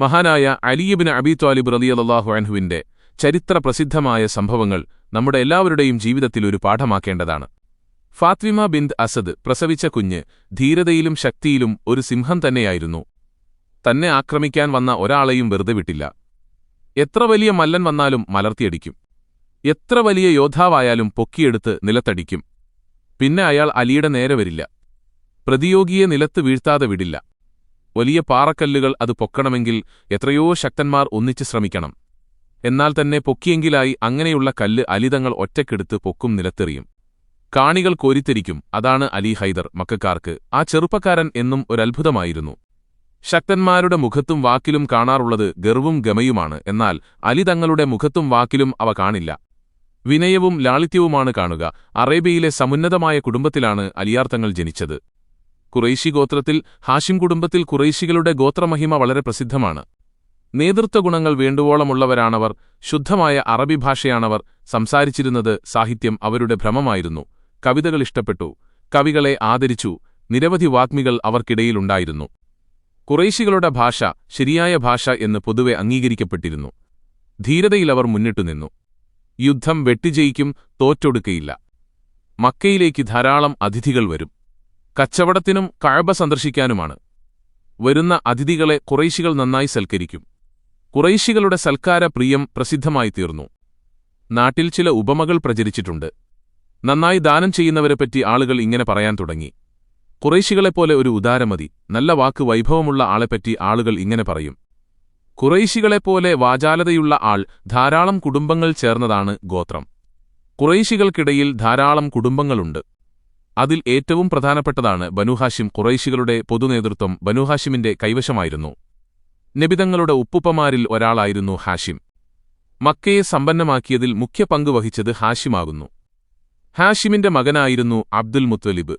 മഹാനായ അലി ഇബ്നു അബീ ത്വാലിബ് റളിയല്ലാഹു അൻഹുവിന്റെ ചരിത്രപ്രസിദ്ധമായ സംഭവങ്ങൾ നമ്മുടെ എല്ലാവരുടെയും ജീവിതത്തിൽ ഒരു പാഠമാക്കേണ്ടതാണ്. ഫാത്വിമ ബിന്ത് അസദ് പ്രസവിച്ച കുഞ്ഞ് ധീരതയിലും ശക്തിയിലും ഒരു സിംഹം തന്നെയായിരുന്നു. തന്നെ ആക്രമിക്കാൻ വന്ന ഒരാളെയും വെറുതെ വിട്ടില്ല. എത്ര വലിയ മല്ലൻ വന്നാലും മലർത്തിയടിക്കും. എത്ര വലിയ യോദ്ധാവായാലും പൊക്കിയെടുത്ത് നിലത്തടിക്കും. പിന്നെ അയാൾ അലിയുടെ നേരെ വരില്ല. പ്രതിയോഗിയെ നിലത്ത് വീഴ്ത്താതെ വിടില്ല. വലിയ പാറക്കല്ലുകൾ അത് പൊക്കണമെങ്കിൽ എത്രയോ ശക്തന്മാർ ഒന്നിച്ച് ശ്രമിക്കണം. എന്നാൽ തന്നെ പൊക്കിയെങ്കിലായി അങ്ങനെയുള്ള കല്ല് അലിതങ്ങൾ ഒറ്റക്കെടുത്ത് പൊക്കും നിലത്തെറിയും. കാണികൾ കോരിത്തെരിക്കും. അതാണ് അലി ഹൈദർ മക്കക്കാർക്ക്. ആ ചെറുപ്പക്കാരൻ എന്നും ഒരത്ഭുതമായിരുന്നു. ശക്തന്മാരുടെ മുഖത്തും വാക്കിലും കാണാറുള്ളത് ഗർവും ഗമയുമാണ്. എന്നാൽ അലി തങ്ങളുടെ മുഖത്തും വാക്കിലും അവ കാണില്ല. വിനയവും ലാളിത്യവുമാണ് കാണുക. അറേബ്യയിലെ സമുന്നതമായ കുടുംബത്തിലാണ് അലിയാർ തങ്ങൾ ജനിച്ചത്. ഖുറൈശി ഗോത്രത്തിൽ ഹാഷിം കുടുംബത്തിൽ ഖുറൈശികളുടെ ഗോത്രമഹിമ വളരെ പ്രസിദ്ധമാണ്. നേതൃത്വഗുണങ്ങൾ വേണ്ടുവോളമുള്ളവരാണവർ. ശുദ്ധമായ അറബി ഭാഷയാണവർ സംസാരിച്ചിരുന്നത്. സാഹിത്യം അവരുടെ ഭ്രമമായിരുന്നു. കവിതകൾ ഇഷ്ടപ്പെട്ടു. കവികളെ ആദരിച്ചു. നിരവധി വാഗ്മികൾ അവർക്കിടയിലുണ്ടായിരുന്നു. ഖുറൈശികളുടെ ഭാഷ ശരിയായ ഭാഷ എന്ന് പൊതുവെ അംഗീകരിക്കപ്പെട്ടിരുന്നു. ധീരതയിലവർ മുന്നിട്ടുനിന്നു. യുദ്ധം വെട്ടിജയിക്കും, തോറ്റൊടുക്കയില്ല. മക്കയിലേക്ക് ധാരാളം അതിഥികൾ വരും. കച്ചവടത്തിനും കഅബ സന്ദർശിക്കാനുമാണ്. വരുന്ന അതിഥികളെ ഖുറൈശികൾ നന്നായി സൽക്കരിക്കും. ഖുറൈശികളുടെ സൽക്കാര പ്രിയം പ്രസിദ്ധമായിത്തീർന്നു. നാട്ടിൽ ചില ഉപമകൾ പ്രചരിച്ചിട്ടുണ്ട്. നന്നായി ദാനം ചെയ്യുന്നവരെപ്പറ്റി ആളുകൾ ഇങ്ങനെ പറയാൻ തുടങ്ങി. ഖുറൈശികളെപ്പോലെ ഒരു ഉദാരമതി, നല്ല വാക്ക് വൈഭവമുള്ള ആളെപ്പറ്റി ആളുകൾ ഇങ്ങനെ പറയും. ഖുറൈശികളെപ്പോലെ വാചാലതയുള്ള ആൾ ധാരാളം കുടുംബങ്ങൾ ചേർന്നതാണ് ഗോത്രം. ഖുറൈശികൾക്കിടയിൽ ധാരാളം കുടുംബങ്ങളുണ്ട്. അതിൽ ഏറ്റവും പ്രധാനപ്പെട്ടതാണ് ബനുഹാഷിം. ഖുറൈശികളുടെ പൊതുനേതൃത്വം ബനുഹാഷിമിന്റെ കൈവശമായിരുന്നു. നബിതങ്ങളുടെ ഉപ്പുപ്പമാരിൽ ഒരാളായിരുന്നു ഹാഷിം. മക്കയെ സമ്പന്നമാക്കിയതിൽ മുഖ്യ പങ്ക് വഹിച്ചത് ഹാഷിമാകുന്നു. ഹാഷിമിന്റെ മകനായിരുന്നു അബ്ദുൽ മുത്തലിബ്.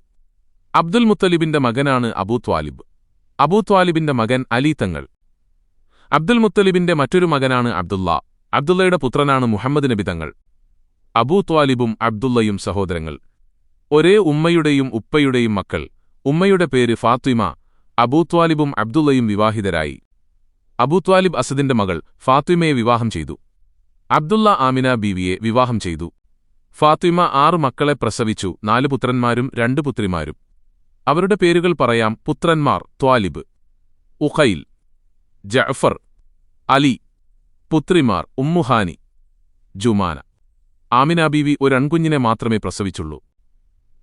അബ്ദുൽ മുത്തലിബിന്റെ മകനാണ് അബൂ ത്വാലിബ്. അബൂ ത്വാലിബിന്റെ മകൻ അലി തങ്ങൾ. അബ്ദുൽ മുത്തലിബിന്റെ മറ്റൊരു മകനാണ് അബ്ദുള്ള. അബ്ദുള്ളയുടെ പുത്രനാണ് മുഹമ്മദ് നബി തങ്ങൾ. അബൂ ത്വാലിബും അബ്ദുള്ളയും സഹോദരങ്ങൾ. ഒരേ ഉമ്മയുടെയും ഉപ്പയുടെയും മക്കൾ. ഉമ്മയുടെ പേര് ഫാത്വിമ. അബൂ ത്വാലിബും അബ്ദുള്ളയും വിവാഹിതരായി. അബൂ ത്വാലിബ് അസദിന്റെ മകൾ ഫാത്വിമയെ വിവാഹം ചെയ്തു. അബ്ദുള്ള ആമിന ബീവിയെ വിവാഹം ചെയ്തു. ഫാത്വിമ 6 മക്കളെ പ്രസവിച്ചു. 4 പുത്രന്മാരും 2 പുത്രിമാരും. അവരുടെ പേരുകൾ പറയാം. പുത്രന്മാർ ത്വാലിബ്, ഉഖൈൽ, ജഅഫർ, അലി. പുത്രിമാർ ഉമ്മുഹാനി, ജുമാന. ആമിന ബീവി ഒരു അൺകുഞ്ഞിനെ മാത്രമേ പ്രസവിച്ചുള്ളൂ.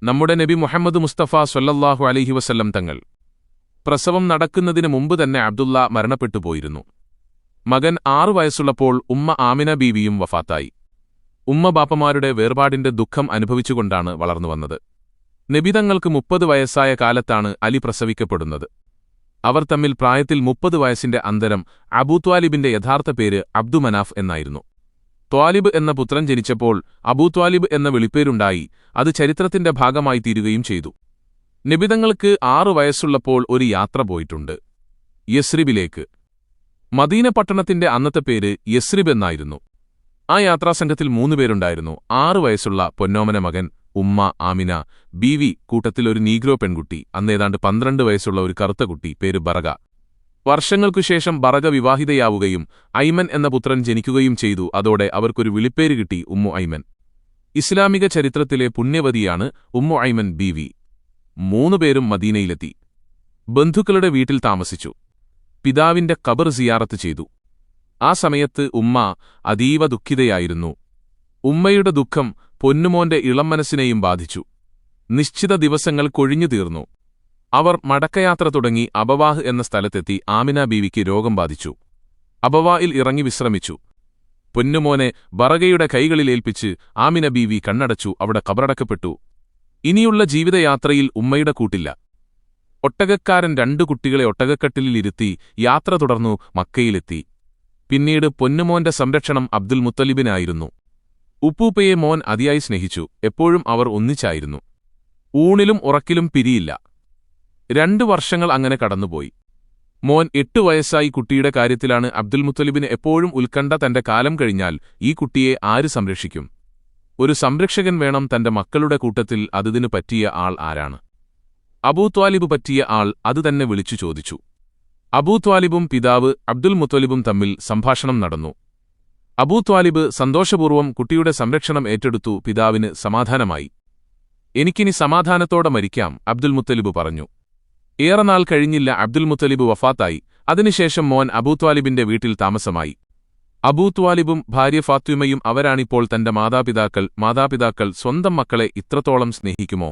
നമ്മുടെ നബി മുഹമ്മദ് മുസ്തഫ സ്വല്ലല്ലാഹു അലൈഹി വസല്ലം തങ്ങൾ പ്രസവം നടക്കുന്നതിന് മുമ്പ് തന്നെ അബ്ദുള്ള മരണപ്പെട്ടുപോയിരുന്നു. മകൻ 6 വയസ്സുള്ളപ്പോൾ ഉമ്മ ആമിന ബീവിയും വഫാത്തായി. ഉമ്മ ബാപ്പമാരുടെ വേർപാടിന്റെ ദുഃഖം അനുഭവിച്ചുകൊണ്ടാണ് വളർന്നുവന്നത്. നബിതങ്ങൾക്ക് 30 വയസ്സായ കാലത്താണ് അലി പ്രസവിക്കപ്പെടുന്നത്. അവർ തമ്മിൽ പ്രായത്തിൽ 30 വയസ്സിന്റെ അന്തരം. അബൂത്വാലിബിന്റെ യഥാർത്ഥ പേര് അബ്ദുമനാഫ് എന്നായിരുന്നു. ത്വാലിബ് എന്ന പുത്രൻ ജനിച്ചപ്പോൾ അബൂത്വാലിബ് എന്ന വിളിപ്പേരുണ്ടായി. അത് ചരിത്രത്തിന്റെ ഭാഗമായി തീരുകയും ചെയ്തു. നബിതങ്ങൾക്ക് 6 വയസ്സുള്ളപ്പോൾ ഒരു യാത്ര പോയിട്ടുണ്ട്, യസ്രിബിലേക്ക്. മദീന പട്ടണത്തിന്റെ അന്നത്തെ പേര് യസ്രിബ് എന്നായിരുന്നു. ആ യാത്രാസംഘത്തിൽ 3 പേരുണ്ടായിരുന്നു. 6 വയസ്സുള്ള പൊന്നോമന മകൻ ഉമ്മ ആമിന ബീവി, കൂട്ടത്തിൽ ഒരു നീഗ്രോ പെൺകുട്ടി, അന്നേതാണ്ട് 12 വയസ്സുള്ള ഒരു കറുത്ത കുട്ടി, പേര് ബറക. വർഷങ്ങൾക്കുശേഷം ബറക വിവാഹിതയാവുകയും ഐമൻ എന്ന പുത്രൻ ജനിക്കുകയും ചെയ്തു. അതോടെ അവർക്കൊരു വിളിപ്പേര് കിട്ടി, ഉമ്മു ഐമൻ. ഇസ്ലാമിക ചരിത്രത്തിലെ പുണ്യവതിയാണ് ഉമ്മു ഐമൻ ബീവി. 3 പേരും മദീനയിലെത്തി. ബന്ധുക്കളുടെ വീട്ടിൽ താമസിച്ചു. പിതാവിന്റെ ഖബർ സിയാറത്ത് ചെയ്തു. ആ സമയത്ത് ഉമ്മ അതീവ ദുഃഖിതയായിരുന്നു. ഉമ്മയുടെ ദുഃഖം പൊന്നുമോന്റെ ഇളം മനസ്സിനെയും ബാധിച്ചു. നിശ്ചിത ദിവസങ്ങൾ കൊഴിഞ്ഞുതീർന്നു. അവർ മടക്കയാത്ര തുടങ്ങി. അബവാഹ് എന്ന സ്ഥലത്തെത്തി. ആമിന ബീവിക്ക് രോഗം ബാധിച്ചു. അബവായിൽ ഇറങ്ങി വിശ്രമിച്ചു. പൊന്നുമോനെ ബറകയുടെ കൈകളിലേൽപ്പിച്ച് ആമിന ബീവി കണ്ണടച്ചു. അവിടെ ഖബറടക്കപ്പെട്ടു. ഇനിയുള്ള ജീവിതയാത്രയിൽ ഉമ്മയുടെ കൂട്ടില്ല. ഒട്ടകക്കാരൻ 2 കുട്ടികളെ ഒട്ടകക്കട്ടിലിരുത്തി യാത്ര തുടർന്നു മക്കയിലെത്തി. പിന്നീട് പൊന്നുമോന്റെ സംരക്ഷണം അബ്ദുൽ മുത്തലിബിനായിരുന്നു. ഉപ്പൂപ്പയെ മോൻ അതിയായി സ്നേഹിച്ചു. എപ്പോഴും അവർ ഒന്നിച്ചായിരുന്നു. ഊണിലും ഉറക്കിലും പിരിയില്ല. 2 വർഷങ്ങൾ അങ്ങനെ കടന്നുപോയി. മോൻ 8 വയസ്സായി. കുട്ടിയുടെ കാര്യത്തിലാണ് അബ്ദുൽ മുത്തലിബിന് എപ്പോഴും ഉത്കണ്ഠ. തന്റെ കാലം കഴിഞ്ഞാൽ ഈ കുട്ടിയെ ആര് സംരക്ഷിക്കും? ഒരു സംരക്ഷകൻ വേണം. തന്റെ മക്കളുടെ കൂട്ടത്തിൽ അതിന് പറ്റിയ ആൾ ആരാണ്? അബൂ ത്വാലിബ് പറ്റിയ ആൾ. അതുതന്നെ വിളിച്ചു ചോദിച്ചു. അബൂത്വാലിബും പിതാവ് അബ്ദുൽ മുത്വലിബും തമ്മിൽ സംഭാഷണം നടന്നു. അബൂത്വാലിബ് സന്തോഷപൂർവ്വം കുട്ടിയുടെ സംരക്ഷണം ഏറ്റെടുത്തു. പിതാവിന് സമാധാനമായി. എനിക്കിനി സമാധാനത്തോടെ മരിക്കാം, അബ്ദുൽ മുത്തലിബ് പറഞ്ഞു. ഏറെ നാൾ കഴിഞ്ഞില്ല അബ്ദുൽ മുത്തലിബ് വഫാത്തായി. അതിനുശേഷം മോൻ അബൂത്വാലിബിന്റെ വീട്ടിൽ താമസമായി. അബൂത്വാലിബും ഭാര്യ ഫാത്വിമയും അവരാണിപ്പോൾ തന്റെ മാതാപിതാക്കൾ സ്വന്തം മക്കളെ ഇത്രത്തോളം സ്നേഹിക്കുമോ?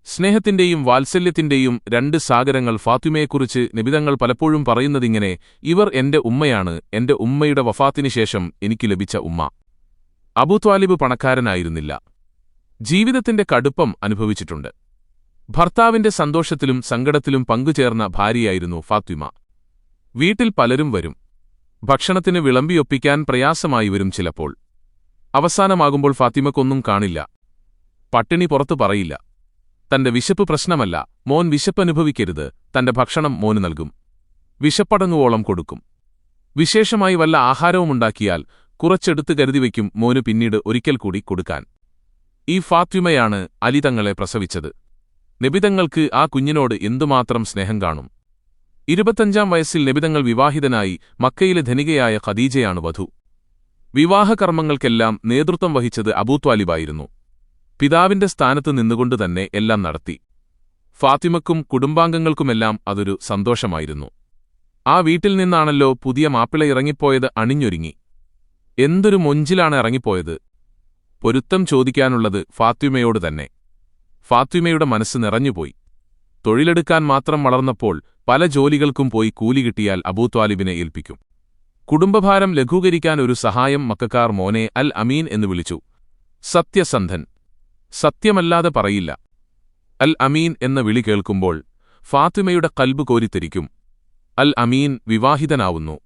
സ്നേഹത്തിന്റെയും വാത്സല്യത്തിന്റെയും രണ്ട് സാഗരങ്ങൾ. ഫാത്വിമയെക്കുറിച്ച് നബിതങ്ങൾ പലപ്പോഴും പറയുന്നതിങ്ങനെ: ഇവർ എന്റെ ഉമ്മയാണ്, എന്റെ ഉമ്മയുടെ വഫാത്തിനുശേഷം എനിക്ക് ലഭിച്ച ഉമ്മ. അബൂത്വാലിബ് പണക്കാരനായിരുന്നില്ല. ജീവിതത്തിന്റെ കടുപ്പം അനുഭവിച്ചിട്ടുണ്ട്. ഭർത്താവിന്റെ സന്തോഷത്തിലും സങ്കടത്തിലും പങ്കുചേർന്ന ഭാര്യയായിരുന്നു ഫാത്വിമ. വീട്ടിൽ പലരും വരും. ഭക്ഷണത്തിന് വിളമ്പിയൊപ്പിക്കാൻ പ്രയാസമായി വരും ചിലപ്പോൾ. അവസാനമാകുമ്പോൾ ഫാത്തിമക്കൊന്നും കാണില്ല. പട്ടിണി പുറത്തു പറയില്ല. തന്റെ വിശപ്പ് പ്രശ്നമല്ല, മോൻ വിശപ്പനുഭവിക്കരുത്, തന്റെ ഭക്ഷണം മോന് നൽകും. വിശപ്പടങ്ങുവോളം കൊടുക്കും. വിശേഷമായി വല്ല ആഹാരവുമുണ്ടാക്കിയാൽ കുറച്ചെടുത്ത് കരുതിവയ്ക്കും മോന് പിന്നീട് ഒരിക്കൽ കൂടി കൊടുക്കാൻ. ഈ ഫാത്വിമയാണ് അലി തങ്ങളെ പ്രസവിച്ചത്. നബിതങ്ങൾക്ക് ആ കുഞ്ഞിനോട് എന്തുമാത്രം സ്നേഹം കാണും. 25-ാം വയസ്സിൽ നബിതങ്ങൾ വിവാഹിതനായി. മക്കയിലെ ധനികയായ ഖദീജയാണ് വധു. വിവാഹകർമ്മങ്ങൾക്കെല്ലാം നേതൃത്വം വഹിച്ചത് അബൂത്വാലിബായിരുന്നു. പിതാവിന്റെ സ്ഥാനത്ത് നിന്നുകൊണ്ടുതന്നെ എല്ലാം നടത്തി. ഫാത്തിമക്കും കുടുംബാംഗങ്ങൾക്കുമെല്ലാം അതൊരു സന്തോഷമായിരുന്നു. ആ വീട്ടിൽ നിന്നാണല്ലോ പുതിയ മാപ്പിള ഇറങ്ങിപ്പോയത്. അണിഞ്ഞൊരുങ്ങി എന്തൊരു മൊഞ്ചിലാണ് ഇറങ്ങിപ്പോയത്. പൊരുത്തം ചോദിക്കാനുള്ളത് ഫാത്വിമയോട് തന്നെ. ഫാത്വിമയുടെ മനസ്സ് നിറഞ്ഞുപോയി. തൊഴിലെടുക്കാൻ മാത്രം വളർന്നപ്പോൾ പല ജോലികൾക്കും പോയി കൂലി കിട്ടിയാൽ അബൂത്വാലിബിനെ ഏൽപ്പിക്കും. കുടുംബഭാരം ലഘൂകരിക്കാൻ ഒരു സഹായം മക്കക്കാർ മോനെ അൽ അമീൻ എന്ന് വിളിച്ചു. സത്യസന്ധൻ, സത്യമല്ലാതെ പറയില്ല. അൽ അമീൻ എന്ന വിളി കേൾക്കുമ്പോൾ ഫാത്തിമയുടെ കൽബ് കോരിത്തിരിക്കും. അൽ അമീൻ വിവാഹിതനാവുന്നു.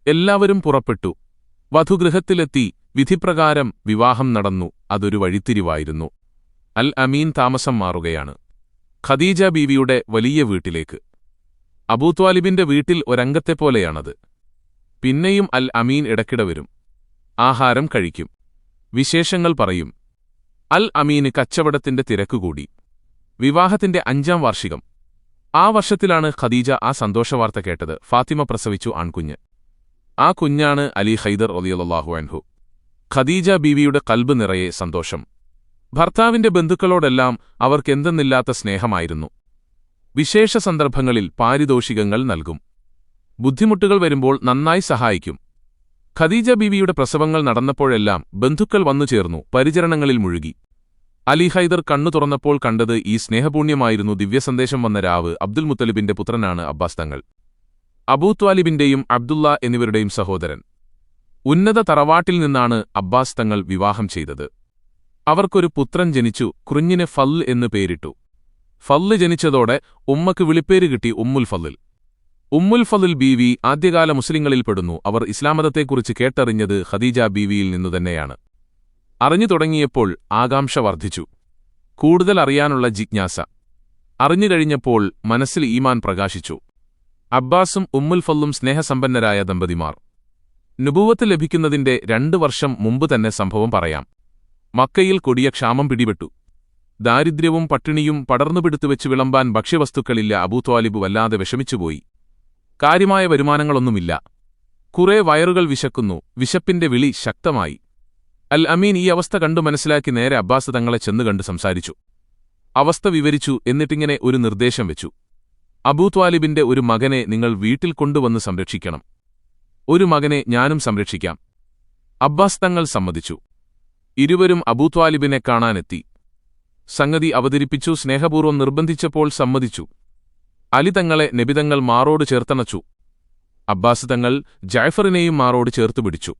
എല്ലാവരും പുറപ്പെട്ടു. വധുഗൃഹത്തിലെത്തി. വിധിപ്രകാരം വിവാഹം നടന്നു. അതൊരു വഴിത്തിരിവായിരുന്നു. അൽ അമീൻ താമസം മാറുകയാണ്. ഖദീജ ബീവിയുടെ വലിയ വീട്ടിലേക്ക്. അബൂത്വാലിബിന്റെ വീട്ടിൽ ഒരംഗത്തെപ്പോലെയാണത്. പിന്നെയും അൽ അമീൻ ഇടയ്ക്കിടെ വരും. ആഹാരം കഴിക്കും. വിശേഷങ്ങൾ പറയും. അൽ അമീന് കച്ചവടത്തിന്റെ തിരക്കുകൂടി. വിവാഹത്തിന്റെ 5-ാം വാർഷികം. ആ വർഷത്തിലാണ് ഖദീജ ആ സന്തോഷവാർത്ത കേട്ടത്. ഫാത്തിമ പ്രസവിച്ചു ആൺകുഞ്ഞ്. ആ കുഞ്ഞാണ് അലി ഹൈദർ റളിയല്ലാഹു അൻഹു. ഖദീജ ബീവിയുടെ കൽബ് നിറയെ സന്തോഷം. ഭർത്താവിന്റെ ബന്ധുക്കളോടെല്ലാം അവർക്കെന്തെന്നില്ലാത്ത സ്നേഹമായിരുന്നു. വിശേഷ സന്ദർഭങ്ങളിൽ പാരിതോഷികങ്ങൾ നൽകും. ബുദ്ധിമുട്ടുകൾ വരുമ്പോൾ നന്നായി സഹായിക്കും. ഖദീജ ബീവിയുടെ പ്രസവങ്ങൾ നടന്നപ്പോഴെല്ലാം ബന്ധുക്കൾ വന്നുചേർന്നു. പരിചരണങ്ങളിൽ മുഴുകി. അലി ഹൈദർ കണ്ണു തുറന്നപ്പോൾ കണ്ടത് ഈ സ്നേഹപൂണ്യമായിരുന്നു. ദിവ്യസന്ദേശം വന്ന രാവ്. അബ്ദുൽ മുത്തലിബിന്റെ പുത്രനാണ് അബ്ബാസ് തങ്ങൾ. അബൂത്വാലിബിന്റെയും അബ്ദുള്ള എന്നിവരുടെയും സഹോദരൻ. ഉന്നത തറവാട്ടിൽ നിന്നാണ് അബ്ബാസ് തങ്ങൾ വിവാഹം ചെയ്തത്. അവർക്കൊരു പുത്രൻ ജനിച്ചു. കുഞ്ഞിന് ഫൽ എന്ന് പേരിട്ടു. ഫല്ല് ജനിച്ചതോടെ ഉമ്മക്ക് വിളിപ്പേര് കിട്ടി ഉമ്മുൽ ഫല്ലിൽ. ഉമ്മുൽ ഫല്ലിൽ ബീവി ആദ്യകാല മുസ്ലിങ്ങളിൽപ്പെടുന്നു. അവർ ഇസ്ലാമതത്തെക്കുറിച്ച് കേട്ടറിഞ്ഞത് ഖദീജ ബീവിയിൽ നിന്നുതന്നെയാണ്. അറിഞ്ഞു തുടങ്ങിയപ്പോൾ ആകാംക്ഷ വർദ്ധിച്ചു. കൂടുതൽ അറിയാനുള്ള ജിജ്ഞാസ. അറിഞ്ഞുകഴിഞ്ഞപ്പോൾ മനസ്സിൽ ഈമാൻ പ്രകാശിച്ചു. അബ്ബാസും ഉമ്മുൽ ഫല്ലും സ്നേഹസമ്പന്നരായ ദമ്പതിമാർ. നുബുവത്ത് ലഭിക്കുന്നതിന്റെ 2 വർഷം മുമ്പ് തന്നെ സംഭവം പറയാം. മക്കയിൽ കൊടിയ ക്ഷാമം പിടിപെട്ടു. ദാരിദ്ര്യവും പട്ടിണിയും പടർന്നുപിടുത്തുവെച്ച് വിളമ്പാൻ ഭക്ഷ്യവസ്തുക്കളില്ല. അബൂത്വാലിബ് വല്ലാതെ വിഷമിച്ചുപോയി. കാര്യമായ വരുമാനങ്ങളൊന്നുമില്ല. കുറെ വയറുകൾ വിശക്കുന്നു. വിശപ്പിന്റെ വിളി ശക്തമായി. അൽ അമീൻ ഈ അവസ്ഥ കണ്ടു മനസ്സിലാക്കി നേരെ അബ്ബാസ് തങ്ങളെ ചെന്നുകണ്ട് സംസാരിച്ചു. അവസ്ഥ വിവരിച്ചു. എന്നിട്ടിങ്ങനെ ഒരു നിർദ്ദേശം വെച്ചു: അബൂത്വാലിബിന്റെ ഒരു മകനെ നിങ്ങൾ വീട്ടിൽ കൊണ്ടുവന്ന് സംരക്ഷിക്കണം. ഒരു മകനെ ഞാനും സംരക്ഷിക്കാം. അബ്ബാസ് തങ്ങൾ സമ്മതിച്ചു. ഇരുവരും അബൂത്വാലിബിനെ കാണാനെത്തി. സംഗതി അവതരിപ്പിച്ചു. സ്നേഹപൂർവ്വം നിർബന്ധിച്ചപ്പോൾ സമ്മതിച്ചു. അലി തങ്ങളെ നബിതങ്ങൾ മാറോട് ചേർത്തണച്ചു. അബ്ബാസ് തങ്ങൾ ജഅഫറിനെയും മാറോട് ചേർത്തുപിടിച്ചു.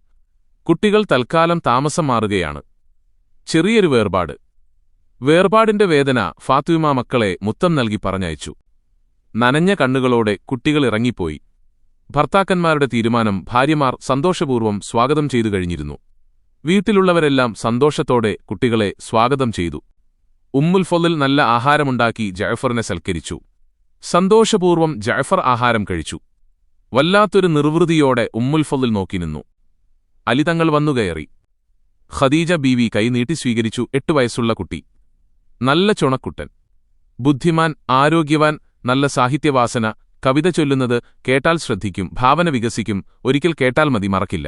കുട്ടികൾ തൽക്കാലം താമസം മാറുകയാണ്. ചെറിയൊരു വേർപാട്. വേർപാടിന്റെ വേദന ഫാത്വിമ മക്കളെ മുത്തം നൽകി പറഞ്ഞയച്ചു. നനഞ്ഞ കണ്ണുകളോടെ കുട്ടികൾ ഇറങ്ങിപ്പോയി. ഭർത്താക്കന്മാരുടെ തീരുമാനം ഭാര്യമാർ സന്തോഷപൂർവ്വം സ്വാഗതം ചെയ്തു കഴിഞ്ഞിരുന്നു. വീട്ടിലുള്ളവരെല്ലാം സന്തോഷത്തോടെ കുട്ടികളെ സ്വാഗതം ചെയ്തു. ഉമ്മുൽ ഫളിൽ നല്ല ആഹാരമുണ്ടാക്കി ജഅഫറിനെ സൽക്കരിച്ചു. സന്തോഷപൂർവ്വം ജഅഫർ ആഹാരം കഴിച്ചു. വല്ലാത്തൊരു നിർവൃതിയോടെ ഉമ്മുൽ ഫളിൽ നോക്കി നിന്നു. അലി തങ്ങൾ വന്നുകയറി. ഖദീജ ബീവി കൈനീട്ടി സ്വീകരിച്ചു. 8 വയസ്സുള്ള കുട്ടി. നല്ല ചുണക്കുട്ടൻ. ബുദ്ധിമാൻ, ആരോഗ്യവാൻ, നല്ല സാഹിത്യവാസന, കവിത ചൊല്ലുന്നത് കേട്ടാൽ ശ്രദ്ധിക്കും, ഭാവന വികസിക്കും, ഒരിക്കൽ കേട്ടാൽ മതി, മറക്കില്ല.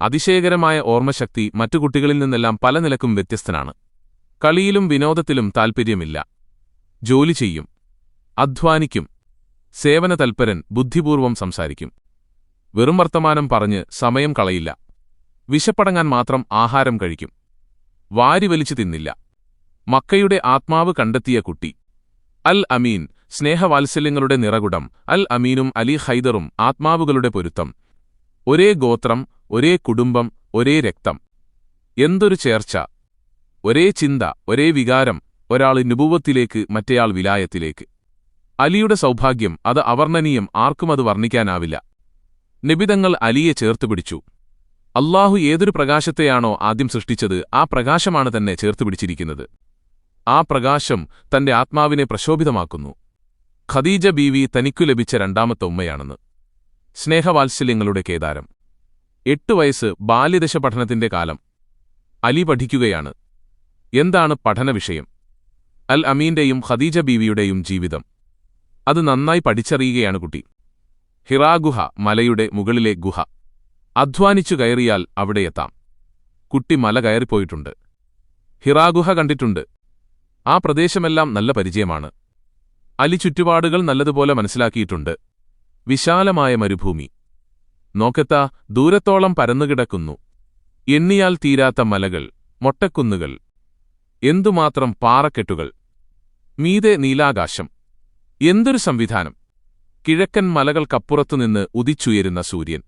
അതിശയകരമായ ഓർമ്മശക്തി മറ്റു കുട്ടികളിൽ നിന്നെല്ലാം പല നിലക്കും വ്യത്യസ്തനാണ്. കളിയിലും വിനോദത്തിലും താൽപ്പര്യമില്ല. ജോലി ചെയ്യും, അധ്വാനിക്കും, സേവനതൽപരൻ, ബുദ്ധിപൂർവം സംസാരിക്കും. വെറും വർത്തമാനം പറഞ്ഞ് സമയം കളയില്ല. വിശപ്പടങ്ങാൻ മാത്രം ആഹാരം കഴിക്കും. വാരിവലിച്ചു തിന്നില്ല. മക്കയുടെ ആത്മാവ് കണ്ടെത്തിയ കുട്ടി. അൽ അമീൻ, സ്നേഹവാത്സല്യങ്ങളുടെ നിറകുടം. അൽ അമീനും അലി ഹൈദറും ആത്മാവുകളുടെ പൊരുത്തം. ഒരേ ഗോത്രം, ഒരേ കുടുംബം, ഒരേ രക്തം. എന്തൊരു ചേർച്ച! ഒരേ ചിന്ത, ഒരേ വികാരം. ഒരാൾ നുബുവത്തിലേക്ക്, മറ്റേയാൾ വിലായത്തിലേക്ക്. അലിയുടെ സൗഭാഗ്യം അത് അവർണ്ണനീയം, ആർക്കുമത് വർണ്ണിക്കാനാവില്ല. നബിതങ്ങൾ അലിയെ ചേർത്തുപിടിച്ചു. അല്ലാഹു ഏതൊരു പ്രകാശത്തെയാണോ ആദ്യം സൃഷ്ടിച്ചത്, ആ പ്രകാശമാണ് തന്നെ ചേർത്തുപിടിച്ചിരിക്കുന്നത്. ആ പ്രകാശം തന്റെ ആത്മാവിനെ പ്രശോഭിതമാക്കുന്നു. ഖദീജ ബീവി തനിക്കു ലഭിച്ച രണ്ടാമത്തെ ഉമ്മയാണെന്ന്. സ്നേഹവാത്സല്യങ്ങളുടെ കേദാരം. 8 വയസ്സ്, ബാല്യദശ, പഠനത്തിന്റെ കാലം. അലി പഠിക്കുകയാണ്. എന്താണ് പഠനവിഷയം? അൽ അമീന്റെയും ഖദീജ ബീവിയുടെയും ജീവിതം. അത് നന്നായി പഠിച്ചറിയുകയാണ് കുട്ടി. ഹിറാ ഗുഹ, മലയുടെ മുകളിലെ ഗുഹ. അധ്വാനിച്ചു കയറിയാൽ അവിടെയെത്താം. കുട്ടി മല കയറിപ്പോയിട്ടുണ്ട്. ഹിറാ ഗുഹ കണ്ടിട്ടുണ്ട്. ആ പ്രദേശമെല്ലാം നല്ല പരിചയമാണ്. അലി ചുറ്റുപാടുകൾ നല്ലതുപോലെ മനസ്സിലാക്കിയിട്ടുണ്ട്. വിശാലമായ മരുഭൂമി. നോക്കത്താ, ദൂരത്തോളം പരന്നുകിടക്കുന്നു. എണ്ണിയാൽ തീരാത്ത മലകൾ, മൊട്ടക്കുന്നുകൾ. എന്തുമാത്രം പാറക്കെട്ടുകൾ. മീതെ നീലാകാശം. എന്തൊരു സംവിധാനം! കിഴക്കൻ മലകൾക്കപ്പുറത്തുനിന്ന് ഉദിച്ചുയരുന്ന സൂര്യൻ.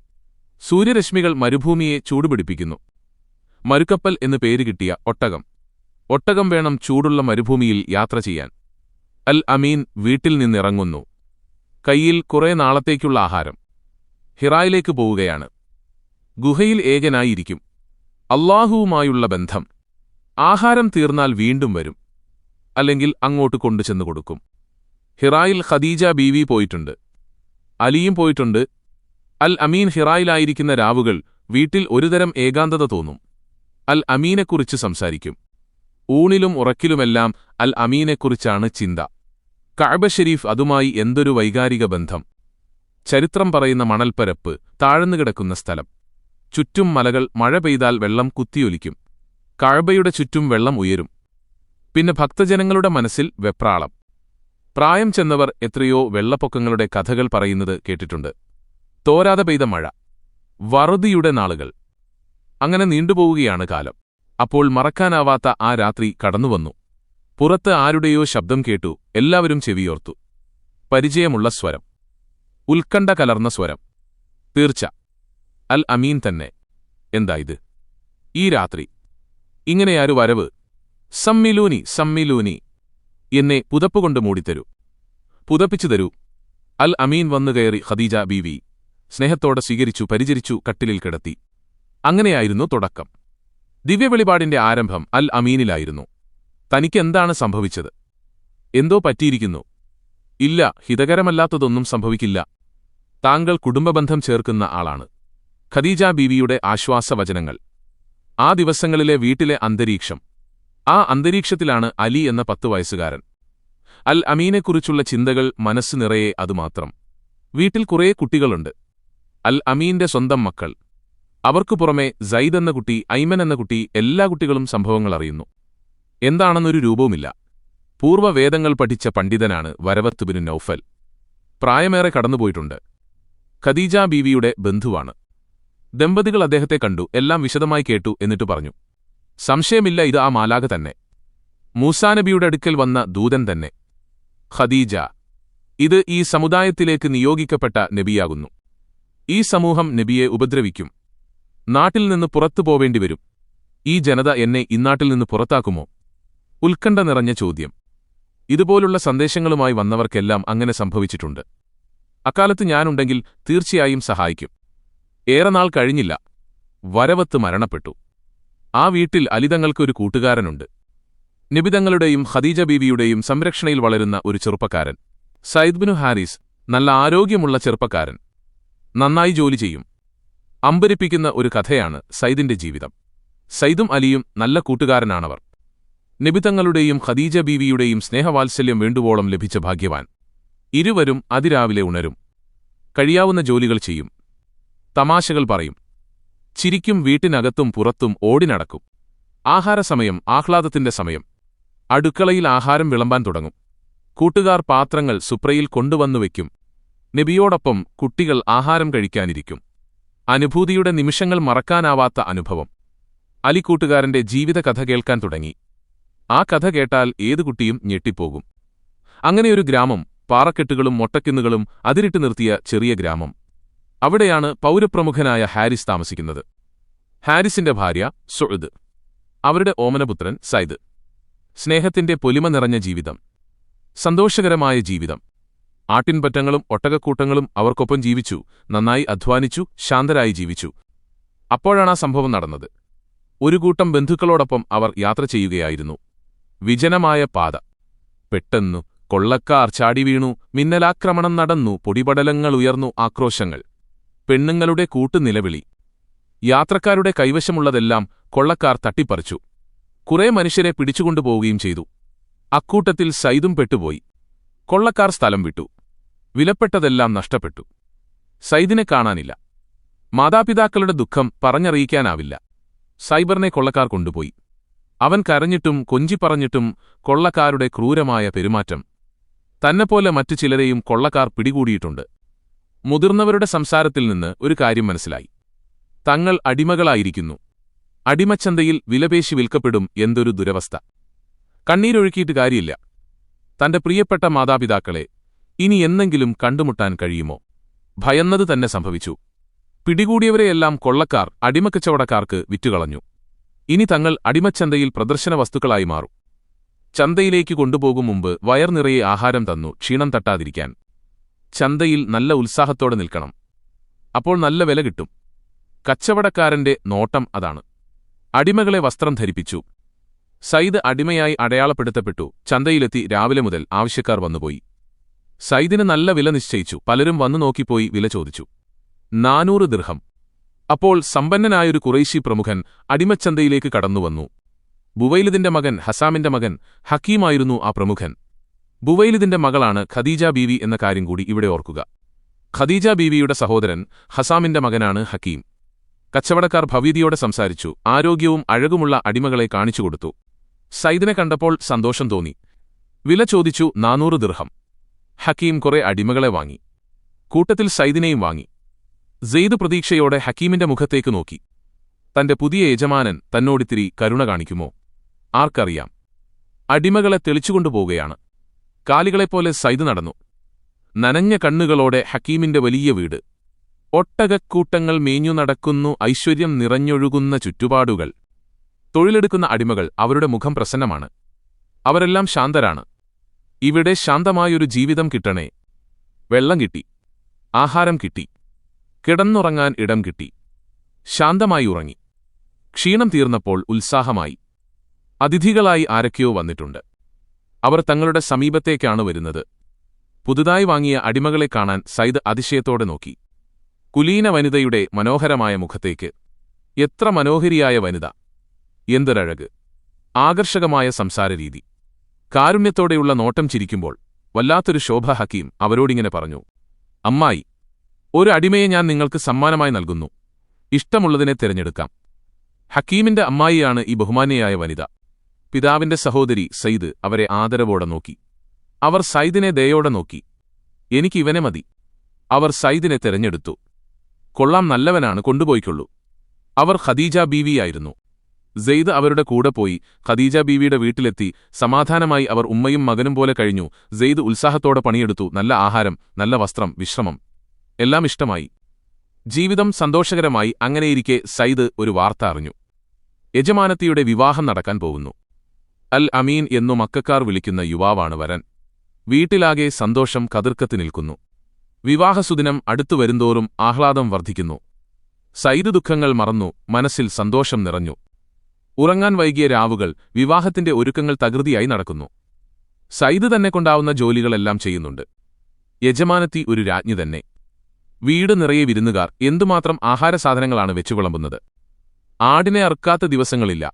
സൂര്യരശ്മികൾ മരുഭൂമിയെ ചൂടുപിടിപ്പിക്കുന്നു. മരുക്കപ്പൽ എന്നു പേരുകിട്ടിയ ഒട്ടകം. ഒട്ടകം വേണം ചൂടുള്ള മരുഭൂമിയിൽ യാത്ര ചെയ്യാൻ. അൽ അമീൻ വീട്ടിൽ നിന്നിറങ്ങുന്നു. കയ്യിൽ കുറെ നാളത്തേക്കുള്ള ആഹാരം. ഹിറായിലേക്ക് പോവുകയാണ്. ഗുഹയിൽ ഏകനായിരിക്കും. അല്ലാഹുവുമായുള്ള ബന്ധം. ആഹാരം തീർന്നാൽ വീണ്ടും വരും. അല്ലെങ്കിൽ അങ്ങോട്ട് കൊണ്ടുചെന്നു കൊടുക്കും. ഹിറായിൽ ഖദീജ ബീവി പോയിട്ടുണ്ട്. അലിയും പോയിട്ടുണ്ട്. അൽ അമീൻ ഹിറായിലായിരിക്കുന്ന രാവുകൾ വീട്ടിൽ ഒരുതരം ഏകാന്തത തോന്നും. അൽ അമീനെക്കുറിച്ച് സംസാരിക്കും. ഊണിലും ഉറക്കിലുമെല്ലാം അൽ അമീനെക്കുറിച്ചാണ് ചിന്ത. കഅബ ശരീഫ്, അതുമായി എന്തൊരു വൈകാരിക ബന്ധം! ചരിത്രം പറയുന്ന മണൽപ്പരപ്പ്, താഴ്ന്നുകിടക്കുന്ന സ്ഥലം. ചുറ്റും മലകൾ, മഴ പെയ്താൽ വെള്ളം കുത്തിയൊലിക്കും. കഅബയുടെ ചുറ്റും വെള്ളം ഉയരും. പിന്നെ ഭക്തജനങ്ങളുടെ മനസ്സിൽ വെപ്രാളം. പ്രായം ചെന്നവർ എത്രയോ വെള്ളപ്പൊക്കങ്ങളുടെ കഥകൾ പറയുന്നത് കേട്ടിട്ടുണ്ട്. തോരാതെ പെയ്ത മഴ, വറുതിയുടെ നാളുകൾ. അങ്ങനെ നീണ്ടുപോവുകയാണ് കാലം. അപ്പോൾ മറക്കാനാവാത്ത ആ രാത്രി കടന്നുവന്നു. പുറത്ത് ആരുടെയോ ശബ്ദം കേട്ടു. എല്ലാവരും ചെവിയോർത്തു. പരിചയമുള്ള സ്വരം. ഉത്കണ്ഠ കലർന്ന സ്വരം. തീർച്ച, അൽ അമീൻ തന്നെ. എന്തായത് ഈ രാത്രി? ഇങ്ങനെയാരു വരവ്? സമ്മിലൂനി, സമ്മിലൂനി. എന്നെ പുതപ്പുകൊണ്ട് മൂടിത്തരൂ, പുതപ്പിച്ചു തരൂ. അൽ അമീൻ വന്നുകയറി. ഖദീജ ബീവി സ്നേഹത്തോടെ സ്വീകരിച്ചു, പരിചരിച്ചു, കട്ടിലിൽ കിടത്തി. അങ്ങനെയായിരുന്നു തുടക്കം. ദിവ്യവെളിപാടിന്റെ ആരംഭം അൽ അമീനിലായിരുന്നു. തനിക്കെന്താണ് സംഭവിച്ചത്? എന്തോ പറ്റിയിരിക്കുന്നു. ഇല്ല, ഹിതകരമല്ലാത്തതൊന്നും സംഭവിക്കില്ല. താങ്കൾ കുടുംബബന്ധം ചേർക്കുന്ന ആളാണ്. ഖദീജ ബീവിയുടെ ആശ്വാസവചനങ്ങൾ. ആ ദിവസങ്ങളിലെ വീട്ടിലെ അന്തരീക്ഷം. ആ അന്തരീക്ഷത്തിലാണ് അലി എന്ന 10 വയസ്സുകാരൻ. അൽ അമീനെക്കുറിച്ചുള്ള ചിന്തകൾ മനസ്സ് നിറയെ. അതുമാത്രം. വീട്ടിൽ കുറേ കുട്ടികളുണ്ട്. അൽ അമീന്റെ സ്വന്തം മക്കൾ. അവർക്കു പുറമെ സയ്യിദ് എന്ന കുട്ടി, ഐമൻ എന്ന കുട്ടി. എല്ലാ കുട്ടികളും സംഭവങ്ങൾ അറിയുന്നു. എന്താണെന്നൊരു രൂപവുമില്ല. പൂർവ്വവേദങ്ങൾ പഠിച്ച പണ്ഡിതനാണ് വരവത്ത് ബിൻ നൗഫൽ. പ്രായമേറെ കടന്നുപോയിട്ടുണ്ട്. ഖദീജ ബീവിയുടെ ബന്ധുവാണ്. ദമ്പതികൾ അദ്ദേഹത്തെ കണ്ടു, എല്ലാം വിശദമായി കേട്ടു. എന്നിട്ട് പറഞ്ഞു, സംശയമില്ല, ഇത് ആ മാലാഖ തന്നെ, മൂസാനബിയുടെ അടുക്കൽ വന്ന ദൂതൻ തന്നെ. ഖദീജ, ഇത് ഈ സമുദായത്തിലേക്ക് നിയോഗിക്കപ്പെട്ട നബിയാകുന്നു. ഈ സമൂഹം നബിയെ ഉപദ്രവിക്കും. നാട്ടിൽ നിന്ന് പുറത്തു പോവേണ്ടിവരും. ഈ ജനത എന്നെ ഇന്നാട്ടിൽ നിന്ന് പുറത്താക്കുമോ? ഉത്കണ്ഠ നിറഞ്ഞ ചോദ്യം. ഇതുപോലുള്ള സന്ദേശങ്ങളുമായി വന്നവർക്കെല്ലാം അങ്ങനെ സംഭവിച്ചിട്ടുണ്ട്. അക്കാലത്ത് ഞാനുണ്ടെങ്കിൽ തീർച്ചയായും സഹായിക്കും. ഏറെ നാൾ കഴിഞ്ഞില്ല. വരവത്ത് മരണപ്പെട്ടു. ആ വീട്ടിൽ അലിതങ്ങൾക്കൊരു കൂട്ടുകാരനുണ്ട്. നബിതങ്ങളുടെയും ഖദീജ ബീവിയുടെയും സംരക്ഷണയിൽ വളരുന്ന ഒരു ചെറുപ്പക്കാരൻ. സയ്യിദ് ബിനു ഹാരിസ്. നല്ല ആരോഗ്യമുള്ള ചെറുപ്പക്കാരൻ. നന്നായി ജോലി ചെയ്യും. അമ്പരിപ്പിക്കുന്ന ഒരു കഥയാണ് സയ്യിദിന്റെ ജീവിതം. സയ്യിദും അലിയും നല്ല കൂട്ടുകാരനാണവർ. നബിതങ്ങളുടെയും ഖദീജ ബീവിയുടെയും സ്നേഹവാത്സല്യം വേണ്ടുവോളം ലഭിച്ച ഭാഗ്യവാൻ. ഇരുവരും അതിരാവിലെ ഉണരും. കഴിയാവുന്ന ജോലികൾ ചെയ്യും. തമാശകൾ പറയും. ചിരിക്കും. വീട്ടിനകത്തും പുറത്തും ഓടിനടക്കും. ആഹാരസമയം ആഹ്ലാദത്തിന്റെ സമയം. അടുക്കളയിൽ ആഹാരം വിളമ്പാൻ തുടങ്ങും. കൂട്ടുകാർ പാത്രങ്ങൾ സുപ്രയിൽ കൊണ്ടുവന്നുവെക്കും. നബിയോടൊപ്പം കുട്ടികൾ ആഹാരം കഴിക്കാനിരിക്കും. അനുഭൂതിയുടെ നിമിഷങ്ങൾ മറക്കാനാവാത്ത അനുഭവം. അലി കൂട്ടുകാരന്റെ ജീവിതകഥ കേൾക്കാൻ തുടങ്ങി. ആ കഥ കേട്ടാൽ ഏതു കുട്ടിയും ഞെട്ടിപ്പോകും. അങ്ങനെയൊരു ഗ്രാമം, പാറക്കെട്ടുകളും മൊട്ടക്കുന്നുകളും അതിരിട്ട് നിർത്തിയ ചെറിയ ഗ്രാമം. അവിടെയാണ് പൗരപ്രമുഖനായ ഹാരിസ് താമസിക്കുന്നത്. ഹാരിസിന്റെ ഭാര്യ സുഅദ്, അവരുടെ ഓമനപുത്രൻ സൈദ്. സ്നേഹത്തിന്റെ പൊലിമ നിറഞ്ഞ ജീവിതം, സന്തോഷകരമായ ജീവിതം. ആട്ടിൻപറ്റങ്ങളും ഒട്ടകക്കൂട്ടങ്ങളും അവർക്കൊപ്പം ജീവിച്ചു. നന്നായി അധ്വാനിച്ചു, ശാന്തരായി ജീവിച്ചു. അപ്പോഴാണാ സംഭവം നടന്നത്. ഒരു കൂട്ടം ബന്ധുക്കളോടൊപ്പം അവർ യാത്ര ചെയ്യുകയായിരുന്നു. വിജനമായ പാത. പെട്ടെന്നു കൊള്ളക്കാർ ചാടി വീണു. മിന്നലാക്രമണം നടന്നു. പൊടിപടലങ്ങളുയർന്നു. ആക്രോശങ്ങൾ. പെണ്ണുങ്ങളുടെ കൂട്ടുനിലവിളി. യാത്രക്കാരുടെ കൈവശമുള്ളതെല്ലാം കൊള്ളക്കാർ തട്ടിപ്പറിച്ചു. കുറെ മനുഷ്യരെ പിടിച്ചുകൊണ്ടുപോവുകയും ചെയ്തു. അക്കൂട്ടത്തിൽ സൈദും പെട്ടുപോയി. കൊള്ളക്കാർ സ്ഥലം വിട്ടു. വിലപ്പെട്ടതെല്ലാം നഷ്ടപ്പെട്ടു. സൈദിനെ കാണാനില്ല. മാതാപിതാക്കളുടെ ദുഃഖം പറഞ്ഞറിയിക്കാനാവില്ല. സൈബറിനെ കൊള്ളക്കാർ കൊണ്ടുപോയി. അവൻ കരഞ്ഞിട്ടും കൊഞ്ചിപ്പറഞ്ഞിട്ടും കൊള്ളക്കാരുടെ ക്രൂരമായ പെരുമാറ്റം. തന്നെപ്പോലെ മറ്റു ചിലരെയും കൊള്ളക്കാർ പിടികൂടിയിട്ടുണ്ട്. മുതിർന്നവരുടെ സംസാരത്തിൽ നിന്ന് ഒരു കാര്യം മനസ്സിലായി. തങ്ങൾ അടിമകളായിരിക്കുന്നു. അടിമച്ചന്തയിൽ വിലപേശി വിൽക്കപ്പെടും. എന്തൊരു ദുരവസ്ഥ! കണ്ണീരൊഴുക്കിയിട്ട് കാര്യമില്ല. തന്റെ പ്രിയപ്പെട്ട മാതാപിതാക്കളെ ഇനി എന്നെങ്കിലും കണ്ടുമുട്ടാൻ കഴിയുമോ? ഭയന്നത് തന്നെ സംഭവിച്ചു. പിടികൂടിയവരെയെല്ലാം കൊള്ളക്കാർ അടിമക്കച്ചവടക്കാർക്ക് വിറ്റുകളഞ്ഞു. ഇനി തങ്ങൾ അടിമച്ചന്തയിൽ പ്രദർശന വസ്തുക്കളായി മാറും. ചന്തയിലേക്ക് കൊണ്ടുപോകും മുമ്പ് വയർ നിറയെ ആഹാരം തന്നു, ക്ഷീണം തട്ടാതിരിക്കാൻ. ചന്തയിൽ നല്ല ഉത്സാഹത്തോടെ നിൽക്കണം. അപ്പോൾ നല്ല വില കിട്ടും. കച്ചവടക്കാരന്റെ നോട്ടം അതാണ്. അടിമകളെ വസ്ത്രം ധരിപ്പിച്ചു. സൈദ് അടിമയായി അടയാളപ്പെടുത്തപ്പെട്ടു. ചന്തയിലെത്തി. രാവിലെ മുതൽ ആവശ്യക്കാർ വന്നുപോയി. സൈദിന് നല്ല വില നിശ്ചയിച്ചു. പലരും വന്നു നോക്കിപ്പോയി വില ചോദിച്ചു. 400 ദിർഹം. അപ്പോൾ സമ്പന്നനായൊരു ഖുറൈശി പ്രമുഖൻ അടിമച്ചന്തയിലേക്ക് കടന്നുവന്നു. ബുവൈലിദിന്റെ മകൻ ഹസാമിന്റെ മകൻ ഹക്കീമായിരുന്നു ആ പ്രമുഖൻ. ബുവൈലിദിന്റെ മകളാണ് ഖദീജ ബീവി എന്ന കാര്യം കൂടി ഇവിടെ ഓർക്കുക. ഖദീജ ബീവിയുടെ സഹോദരൻ ഹസാമിന്റെ മകനാണ് ഹക്കീം. കച്ചവടക്കാർ ഭവ്യതയോടെ സംസാരിച്ചു. ആരോഗ്യവും അഴകുമുള്ള അടിമകളെ കാണിച്ചുകൊടുത്തു. സൈദിനെ കണ്ടപ്പോൾ സന്തോഷം തോന്നി. വില ചോദിച്ചു. 400 ദിർഹം. ഹക്കീം കുറെ അടിമകളെ വാങ്ങി. കൂട്ടത്തിൽ സൈദിനെയും വാങ്ങി. സെയ്ദ് പ്രതീക്ഷയോടെ ഹക്കീമിന്റെ മുഖത്തേക്ക് നോക്കി. തന്റെ പുതിയ യജമാനൻ തന്നോടിത്തിരി കരുണ കാണിക്കുമോ? ആർക്കറിയാം. അടിമകളെ തെളിച്ചുകൊണ്ടുപോവുകയാണ്. കാലികളെപ്പോലെ സൈദ് നടന്നു. നനഞ്ഞ കണ്ണുകളോടെ ഹക്കീമിന്റെ വലിയ വീട്. ഒട്ടകക്കൂട്ടങ്ങൾ മേഞ്ഞു നടക്കുന്നു. ഐശ്വര്യം നിറഞ്ഞൊഴുകുന്ന ചുറ്റുപാടുകൾ. തൊഴിലെടുക്കുന്ന അടിമകൾ. അവരുടെ മുഖം പ്രസന്നമാണ്. അവരെല്ലാം ശാന്തരാണ്. ഇവിടെ ശാന്തമായൊരു ജീവിതം കിട്ടണേ. വെള്ളം കിട്ടി. ആഹാരം കിട്ടി. കിടന്നുറങ്ങാൻ ഇടം കിട്ടി. ശാന്തമായി ഉറങ്ങി. ക്ഷീണം തീർന്നപ്പോൾ ഉത്സാഹമായി. അതിഥികളായി ആരൊക്കെയോ വന്നിട്ടുണ്ട്. അവർ തങ്ങളുടെ സമീപത്തേക്കാണ് വരുന്നത്. പുതുതായി വാങ്ങിയ അടിമകളെ കാണാൻ സൈദ് അതിശയത്തോടെ നോക്കി. കുലീന വനിതയുടെ മനോഹരമായ മുഖത്തേക്ക്. എത്ര മനോഹരിയായ വനിത! എന്തൊരഴക്! ആകർഷകമായ സംസാരരീതി. കാരുണ്യത്തോടെയുള്ള നോട്ടം. ചിരിക്കുമ്പോൾ വല്ലാത്തൊരു ശോഭ. ഹക്കീം അവരോടിങ്ങനെ പറഞ്ഞു. അമ്മായി, ഒരു അടിമയെ ഞാൻ നിങ്ങൾക്ക് സമ്മാനമായി നൽകുന്നു. ഇഷ്ടമുള്ളതിനെ തിരഞ്ഞെടുക്കാം. ഹക്കീമിന്റെ അമ്മായിയാണ് ഈ ബഹുമാന്യയായ വനിത. പിതാവിന്റെ സഹോദരി സൈദ് അവരെ ആദരവോടെ നോക്കി. അവർ സൈദിനെ ദയോടെ നോക്കി. എനിക്ക് ഇവനെ മതി. അവർ സൈദിനെ തിരഞ്ഞെടുത്തു. കൊള്ളാം, നല്ലവനാണ്, കൊണ്ടുപോയിക്കൊള്ളൂ. അവർ ഖദീജ ബീവിയായിരുന്നു. സെയ്ദ് അവരുടെ കൂടെ പോയി. ഖദീജ ബീവിയുടെ വീട്ടിലെത്തി. സമാധാനമായി അവർ ഉമ്മയും മകനും പോലെ കഴിഞ്ഞു. സെയ്ദ് ഉത്സാഹത്തോടെ പണിയെടുത്തു. നല്ല ആഹാരം, നല്ല വസ്ത്രം, വിശ്രമം, എല്ലാം ഇഷ്ടമായി. ജീവിതം സന്തോഷകരമായി. അങ്ങനെയിരിക്കെ സൈദ് ഒരു വാർത്ത അറിഞ്ഞു. യജമാനത്തിയുടെ വിവാഹം നടക്കാൻ പോകുന്നു. അൽ അമീൻ എന്നു മക്കക്കാർ വിളിക്കുന്ന യുവാവാണ് വരൻ. വീട്ടിലാകെ സന്തോഷം കതിർക്കത്തി നിൽക്കുന്നു. വിവാഹസുദിനം അടുത്തുവരുന്തോറും ആഹ്ലാദം വർദ്ധിക്കുന്നു. സൈദ് ദുഃഖങ്ങൾ മറന്നു. മനസ്സിൽ സന്തോഷം നിറഞ്ഞു. ഉറങ്ങാൻ വൈകിയ രാവുകൾ. വിവാഹത്തിന്റെ ഒരുക്കങ്ങൾ തകൃതിയായി നടക്കുന്നു. സൈദ് തന്നെ കൊണ്ടാവുന്ന ജോലികളെല്ലാം ചെയ്യുന്നുണ്ട്. യജമാനത്തി ഒരു രാജ്ഞി തന്നെ. വീട് നിറയെ വിരുന്നുകാർ. എന്തുമാത്രം ആഹാരസാധനങ്ങളാണ് വെച്ചുവിളമ്പുന്നത്! ആടിനെ അറുക്കാത്ത ദിവസങ്ങളില്ല.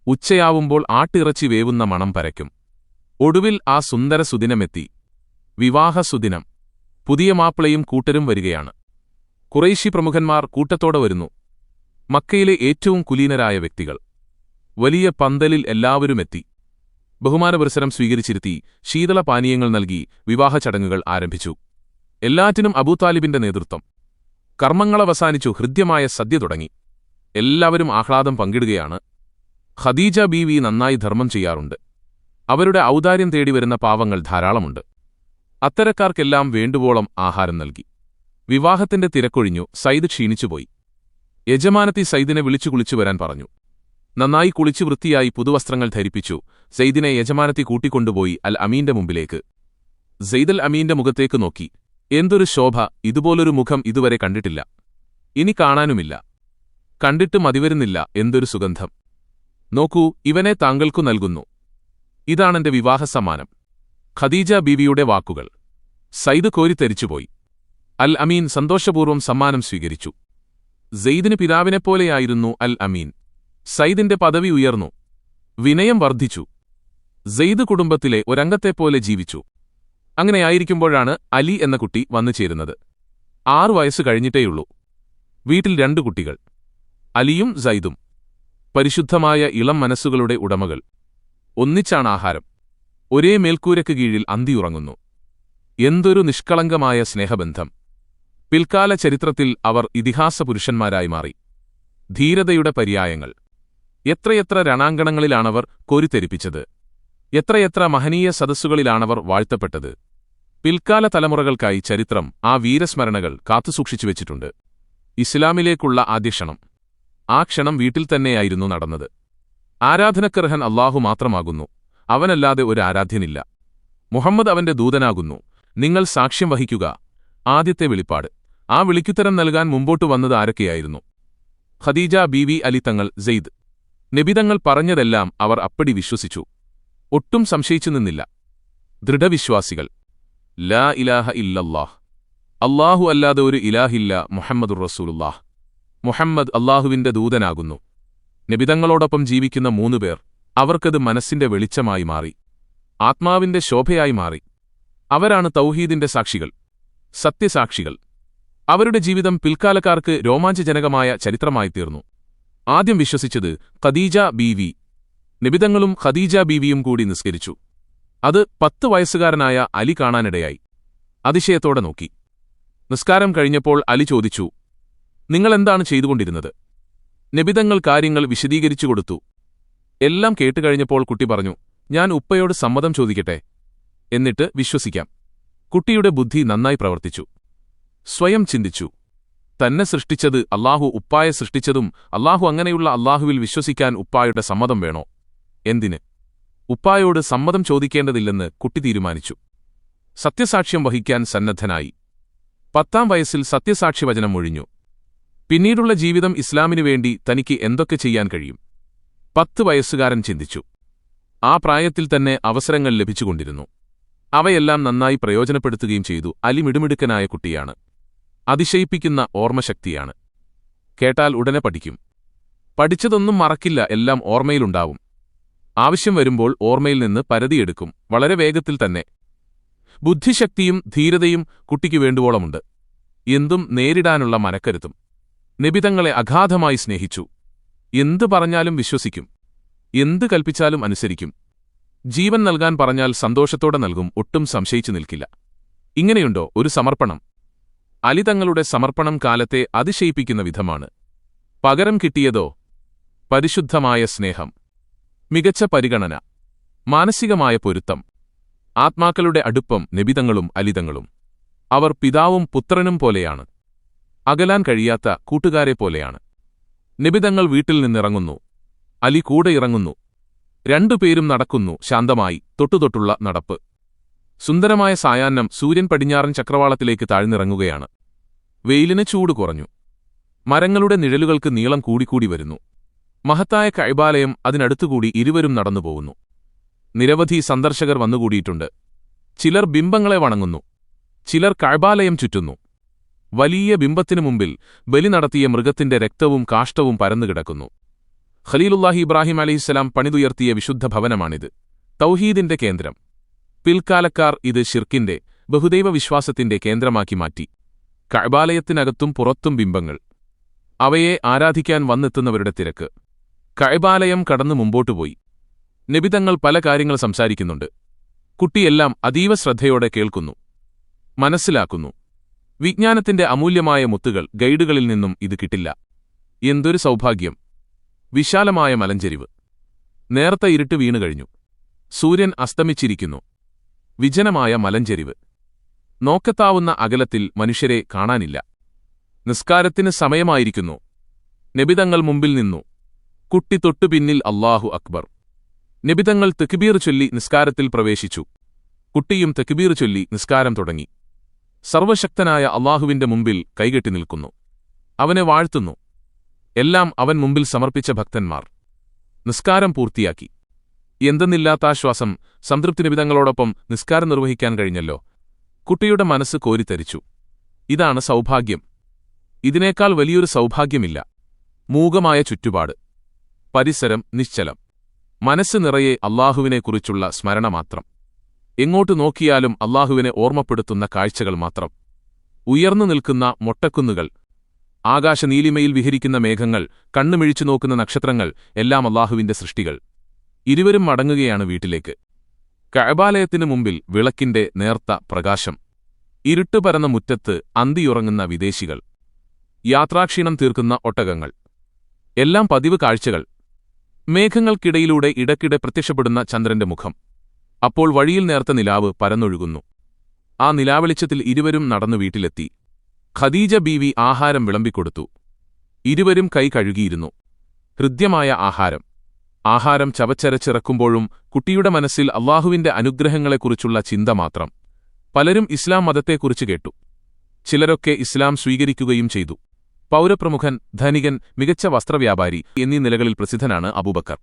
ഉച്ചയാവുമ്പോൾ ആട്ടിറച്ചി വേവുന്ന മണം പരക്കും. ഒടുവിൽ ആ സുന്ദര സുദിനമെത്തി. വിവാഹസുദിനം. പുതിയ മാപ്പിളയും കൂട്ടരും വരികയാണ്. ഖുറൈശി പ്രമുഖന്മാർ കൂട്ടത്തോടെ വരുന്നു. മക്കയിലെ ഏറ്റവും കുലീനരായ വ്യക്തികൾ. വലിയ പന്തലിൽ എല്ലാവരുമെത്തി. ബഹുമാനപുരസരം സ്വീകരിച്ചിരുത്തി ശീതളപാനീയങ്ങൾ നൽകി വിവാഹ ചടങ്ങുകൾ ആരംഭിച്ചു. എല്ലാറ്റിനും അബൂതാലിബിന്റെ നേതൃത്വം. കർമ്മങ്ങളവസാനിച്ചു. ഹൃദ്യമായ സദ്യ തുടങ്ങി. എല്ലാവരും ആഹ്ലാദം പങ്കിടുകയാണ്. ഖദീജ ബീവി നന്നായി ധർമ്മം ചെയ്യാറുണ്ട്. അവരുടെ ഔദാര്യം തേടിവരുന്ന പാവങ്ങൾ ധാരാളമുണ്ട്. അത്തരക്കാർക്കെല്ലാം വേണ്ടുവോളം ആഹാരം നൽകി. വിവാഹത്തിന്റെ തിരക്കൊഴിഞ്ഞു. സയ്യിദ് ക്ഷീണിച്ചുപോയി. യജമാനത്തി സയ്യിദിനെ വിളിച്ചു കുളിച്ചു വരാൻ പറഞ്ഞു. നന്നായി കുളിച്ചു വൃത്തിയായി പുതുവസ്ത്രങ്ങൾ ധരിപ്പിച്ചു. സയ്യിദിനെ യജമാനത്തി കൂട്ടിക്കൊണ്ടുപോയി അൽ അമീന്റെ മുമ്പിലേക്ക്. സയ്യിദ് അൽ അമീന്റെ മുഖത്തേക്ക് നോക്കി. എന്തൊരു ശോഭ! ഇതുപോലൊരു മുഖം ഇതുവരെ കണ്ടിട്ടില്ല. ഇനി കാണാനുമില്ല. കണ്ടിട്ട് മതിവരുന്നില്ല. എന്തൊരു സുഗന്ധം! നോക്കൂ, ഇവനെ താങ്കൾക്കു നൽകുന്നു. ഇതാണെന്റെ വിവാഹസമ്മാനം. ഖദീജ ബീവിയുടെ വാക്കുകൾ. സയ്യിദ് കോരിത്തരിച്ചുപോയി. അൽ അമീൻ സന്തോഷപൂർവ്വം സമ്മാനം സ്വീകരിച്ചു. സെയ്ദിന് പിതാവിനെപ്പോലെയായിരുന്നു അൽ അമീൻ. സയ്യിദിന്റെ പദവി ഉയർന്നു. വിനയം വർദ്ധിച്ചു. സെയ്ദ് കുടുംബത്തിലെ ഒരംഗത്തെപ്പോലെ ജീവിച്ചു. അങ്ങനെയായിരിക്കുമ്പോഴാണ് അലി എന്ന കുട്ടി വന്നു ചേരുന്നത്. 6 വയസ്സ് കഴിഞ്ഞിട്ടേയുള്ളൂ. വീട്ടിൽ 2 കുട്ടികൾ, അലിയും സയ്യിദും. പരിശുദ്ധമായ ഇളം മനസ്സുകളുടെ ഉടമകൾ. ഒന്നിച്ചാണ് ആഹാരം. ഒരേ മേൽക്കൂരയ്ക്ക് കീഴിൽ അന്തിയുറങ്ങുന്നു. എന്തൊരു നിഷ്കളങ്കമായ സ്നേഹബന്ധം! പിൽക്കാല ചരിത്രത്തിൽ അവർ ഇതിഹാസപുരുഷന്മാരായി മാറി. ധീരതയുടെ പര്യായങ്ങൾ. എത്രയെത്ര രണാങ്കണങ്ങളിലാണവർ കോരിത്തെരിപ്പിച്ചത്! എത്രയെത്ര മഹനീയ സദസ്സുകളിലാണവർ വാഴ്ത്തപ്പെട്ടത്! പിൽക്കാല തലമുറകൾക്കായി ചരിത്രം ആ വീരസ്മരണകൾ കാത്തുസൂക്ഷിച്ചുവെച്ചിട്ടുണ്ട്. ഇസ്ലാമിലേക്കുള്ള ആദ്യ ക്ഷണം. ആ ക്ഷണം വീട്ടിൽ തന്നെയായിരുന്നു നടന്നത്. ആരാധനക്കർഹൻ അല്ലാഹു മാത്രമാകുന്നു. അവനല്ലാതെ ഒരു ആരാധ്യനില്ല. മുഹമ്മദ് അവന്റെ ദൂതനാകുന്നു. നിങ്ങൾ സാക്ഷ്യം വഹിക്കുക. ആദ്യത്തെ വെളിപ്പാട്. ആ വിളിക്കുത്തരം നൽകാൻ മുമ്പോട്ടു വന്നത് ആരൊക്കെയായിരുന്നു? ഖദീജ ബീവി, അലി തങ്ങൾ, സെയ്ദ്. നബിതങ്ങൾ പറഞ്ഞതെല്ലാം അവർ അപ്പടി വിശ്വസിച്ചു. ഒട്ടും സംശയിച്ചു നിന്നില്ല. ദൃഢവിശ്വാസികൾ. ലാ ഇലാഹ ഇല്ലല്ലാഹ്. അല്ലാഹു അല്ലാതെ ഒരു ഇലാഹില്ല. മുഹമ്മദുർ റസൂലുള്ളാഹ്. മുഹമ്മദ് അല്ലാഹുവിന്റെ ദൂതനാകുന്നു. നബിതങ്ങളോടൊപ്പം ജീവിക്കുന്ന 3 പേർ. അവർക്കത് മനസ്സിന്റെ വെളിച്ചമായി മാറി. ആത്മാവിന്റെ ശോഭയായി മാറി. അവരാണ് തൗഹീദിന്റെ സാക്ഷികൾ, സത്യസാക്ഷികൾ. അവരുടെ ജീവിതം പിൽക്കാലക്കാർക്ക് രോമാഞ്ചജനകമായ ചരിത്രമായിത്തീർന്നു. ആദ്യം വിശ്വസിച്ചത് ഖദീജ ബീവി. നബിതങ്ങളും ഖദീജ ബീവിയും കൂടി നിസ്കരിച്ചു. അത് 10 വയസ്സുകാരനായ അലി കാണാനിടയായി. അതിശയത്തോടെ നോക്കി. നിസ്കാരം കഴിഞ്ഞപ്പോൾ അലി ചോദിച്ചു, നിങ്ങളെന്താണ് ചെയ്തുകൊണ്ടിരുന്നത്? നബിതങ്ങൾ കാര്യങ്ങൾ വിശദീകരിച്ചു കൊടുത്തു. എല്ലാം കേട്ടുകഴിഞ്ഞപ്പോൾ കുട്ടി പറഞ്ഞു, ഞാൻ ഉപ്പയോട് സമ്മതം ചോദിക്കട്ടെ, എന്നിട്ട് വിശ്വസിക്കാം. കുട്ടിയുടെ ബുദ്ധി നന്നായി പ്രവർത്തിച്ചു. സ്വയം ചിന്തിച്ചു. തന്നെ സൃഷ്ടിച്ചത് അല്ലാഹു, ഉപ്പായെ സൃഷ്ടിച്ചതും അല്ലാഹു. അങ്ങനെയുള്ള അല്ലാഹുവിൽ വിശ്വസിക്കാൻ ഉപ്പായുടെ സമ്മതം വേണോ? എന്തിന്? ഉപ്പായോട് സമ്മതം ചോദിക്കേണ്ടതില്ലെന്ന് കുട്ടി തീരുമാനിച്ചു. സത്യസാക്ഷ്യം വഹിക്കാൻ സന്നദ്ധനായി. 10-ാം വയസ്സിൽ സത്യസാക്ഷിവചനം ഒഴിഞ്ഞു. പിന്നീടുള്ള ജീവിതം ഇസ്ലാമിനു വേണ്ടി തനിക്ക് എന്തൊക്കെ ചെയ്യാൻ കഴിയും? 10 വയസ്സുകാരൻ ചിന്തിച്ചു. ആ പ്രായത്തിൽ തന്നെ അവസരങ്ങൾ ലഭിച്ചുകൊണ്ടിരുന്നു. അവയെല്ലാം നന്നായി പ്രയോജനപ്പെടുത്തുകയും ചെയ്തു. അലി മിടുമിടുക്കനായ കുട്ടിയാണ്. അതിശയിപ്പിക്കുന്ന ഓർമ്മശക്തിയാണ്. കേട്ടാൽ ഉടനെ പഠിക്കും. പഠിച്ചതൊന്നും മറക്കില്ല. എല്ലാം ഓർമ്മയിലുണ്ടാവും. ആവശ്യം വരുമ്പോൾ ഓർമ്മയിൽ നിന്ന് പരതിയെടുക്കും. വളരെ വേഗത്തിൽ തന്നെ. ബുദ്ധിശക്തിയും ധീരതയും കുട്ടിക്ക് വേണ്ടുവോളമുണ്ട്. എന്തും നേരിടാനുള്ള മനക്കരുത്തും. നബിതങ്ങളെ അഗാധമായി സ്നേഹിച്ചു. എന്തു പറഞ്ഞാലും വിശ്വസിക്കും. എന്തു കൽപ്പിച്ചാലും അനുസരിക്കും. ജീവൻ നൽകാൻ പറഞ്ഞാൽ സന്തോഷത്തോടെ നൽകും. ഒട്ടും സംശയിച്ചു നിൽക്കില്ല. ഇങ്ങനെയുണ്ടോ ഒരു സമർപ്പണം? അലി തങ്ങളുടെ സമർപ്പണം കാലത്തെ അതിശയിപ്പിക്കുന്ന വിധമാണ്. പകരം കിട്ടിയതോ? പരിശുദ്ധമായ സ്നേഹം, മികച്ച പരിഗണന, മാനസികമായ പൊരുത്തം, ആത്മാക്കളുടെ അടുപ്പം. നബിതങ്ങളും അലിതങ്ങളും അവർ പിതാവും പുത്രനും പോലെയാണ്. അകലാൻ കഴിയാത്ത കൂട്ടുകാരെപ്പോലെയാണ്. നബിതങ്ങൾ വീട്ടിൽ നിന്നിറങ്ങുന്നു. അലി കൂടെ ഇറങ്ങുന്നു. 2 പേരും നടക്കുന്നു. ശാന്തമായി, തൊട്ടുതൊട്ടുള്ള നടപ്പ്. സുന്ദരമായ സായാഹ്നം. സൂര്യൻ പടിഞ്ഞാറൻ ചക്രവാളത്തിലേക്ക് താഴ്ന്നിറങ്ങുകയാണ്. വെയിലിന് ചൂട് കുറഞ്ഞു. മരങ്ങളുടെ നിഴലുകൾക്ക് നീളം കൂടിക്കൂടി വരുന്നു. മഹത്തായ കഅബാലയം അതിനടുത്തുകൂടി ഇരുവരും നടന്നുപോകുന്നു. നിരവധി സന്ദർശകർ വന്നുകൂടിയിട്ടുണ്ട്. ചിലർ ബിംബങ്ങളെ വണങ്ങുന്നു. ചിലർ കഅബാലയം ചുറ്റുന്നു. വലിയ ബിംബത്തിനു മുമ്പിൽ ബലി നടത്തിയ മൃഗത്തിന്റെ രക്തവും കാഷ്ടവും പരന്നുകിടക്കുന്നു. ഖലീലുല്ലാഹി ഇബ്രാഹിം അലൈഹിസ്സലാം പണിതുയർത്തിയ വിശുദ്ധ ഭവനമാണിത്. തൗഹീദിന്റെ കേന്ദ്രം. പിൽക്കാലക്കാർ ഇത് ശിർക്കിന്റെ, ബഹുദൈവ വിശ്വാസത്തിന്റെ കേന്ദ്രമാക്കി മാറ്റി. കഅബാലയത്തിനകത്തും പുറത്തും ബിംബങ്ങൾ, അവയെ ആരാധിക്കാൻ വന്നെത്തുന്നവരുടെ തിരക്ക്. കഅബാലയം കടന്നു മുമ്പോട്ടുപോയി. നബിതങ്ങൾ പല കാര്യങ്ങൾ സംസാരിക്കുന്നുണ്ട്. കുട്ടിയെല്ലാം അതീവ ശ്രദ്ധയോടെ കേൾക്കുന്നു, മനസ്സിലാക്കുന്നു. വിജ്ഞാനത്തിന്റെ അമൂല്യമായ മുത്തുകൾ ഗൈഡുകളിൽ നിന്നും ഇത് കിട്ടില്ല. എന്തൊരു സൗഭാഗ്യം! വിശാലമായ മലഞ്ചെരിവ്. നേർത്ത ഇരുട്ട് വീണുകഴിഞ്ഞു. സൂര്യൻ അസ്തമിച്ചിരിക്കുന്നു. വിജനമായ മലഞ്ചെരിവ്. നോക്കെത്താവുന്ന അകലത്തിൽ മനുഷ്യരെ കാണാനില്ല. നിസ്കാരത്തിന് സമയമായിരിക്കുന്നു. നബിതങ്ങൾ മുമ്പിൽ നിന്നു. കുട്ടി തൊട്ടു പിന്നിൽ അല്ലാഹു അക്ബർ. നബിതങ്ങൾ തക്ബീർ ചൊല്ലി നിസ്കാരത്തിൽ പ്രവേശിച്ചു. കുട്ടിയും തക്ബീർ ചൊല്ലി നിസ്കാരം തുടങ്ങി. സർവശക്തനായ അല്ലാഹുവിന്റെ മുമ്പിൽ കൈകെട്ടി നിൽക്കുന്നു. അവനെ വാഴ്ത്തുന്നു. എല്ലാം അവൻ മുമ്പിൽ സമർപ്പിച്ച ഭക്തന്മാർ. നിസ്കാരം പൂർത്തിയാക്കി. എന്തെന്നില്ലാത്താശ്വാസം, സംതൃപ്തി. നബിതങ്ങളോടൊപ്പം നിസ്കാരം നിർവഹിക്കാൻ കഴിഞ്ഞല്ലോ. കുട്ടിയുടെ മനസ്സ് കോരിത്തരിച്ചു. ഇതാണ് സൗഭാഗ്യം. ഇതിനേക്കാൾ വലിയൊരു സൗഭാഗ്യമില്ല. മൂകമായ ചുറ്റുപാട്, പരിസരം നിശ്ചലം, മനസ്സ് നിറയെ അല്ലാഹുവിനെക്കുറിച്ചുള്ള സ്മരണ മാത്രം. എങ്ങോട്ടു നോക്കിയാലും അല്ലാഹുവിനെ ഓർമ്മപ്പെടുത്തുന്ന കാഴ്ചകൾ മാത്രം. ഉയർന്നു നിൽക്കുന്ന മൊട്ടക്കുന്നുകൾ, ആകാശനീലിമയിൽ വിഹരിക്കുന്ന മേഘങ്ങൾ, കണ്ണുമിഴിച്ചു നോക്കുന്ന നക്ഷത്രങ്ങൾ, എല്ലാം അല്ലാഹുവിന്റെ സൃഷ്ടികൾ. ഇരുവരും മടങ്ങുകയാണ് വീട്ടിലേക്ക്. കഅബാലയത്തിനു മുമ്പിൽ വിളക്കിന്റെ നേർത്ത പ്രകാശം. ഇരുട്ടുപരന്ന മുറ്റത്ത് അന്തിയുറങ്ങുന്ന വിദേശികൾ. യാത്രാക്ഷീണം തീർക്കുന്ന ഒട്ടകങ്ങൾ. എല്ലാം പതിവ് കാഴ്ചകൾ. മേഘങ്ങൾക്കിടയിലൂടെ ഇടയ്ക്കിടെ പ്രത്യക്ഷപ്പെടുന്ന ചന്ദ്രന്റെ മുഖം. അപ്പോൾ വഴിയിൽ നേർത്ത നിലാവ് പരന്നൊഴുകുന്നു. ആ നിലാവെളിച്ചത്തിൽ ഇരുവരും നടന്നു വീട്ടിലെത്തി. ഖദീജ ബീവി ആഹാരം വിളമ്പിക്കൊടുത്തു. ഇരുവരും കൈ കഴുകിയിരുന്നു. ഹൃദ്യമായ ആഹാരം. ആഹാരം ചവച്ചരച്ചിറക്കുമ്പോഴും കുട്ടിയുടെ മനസ്സിൽ അല്ലാഹുവിന്റെ അനുഗ്രഹങ്ങളെക്കുറിച്ചുള്ള ചിന്ത മാത്രം. പലരും ഇസ്ലാം മതത്തെക്കുറിച്ച് കേട്ടു. ചിലരൊക്കെ ഇസ്ലാം സ്വീകരിക്കുകയും ചെയ്തു. പൗരപ്രമുഖൻ, ധനികൻ, മികച്ച വസ്ത്രവ്യാപാരി എന്നീ നിലകളിൽ പ്രസിദ്ധനാണ് അബൂബക്കർ.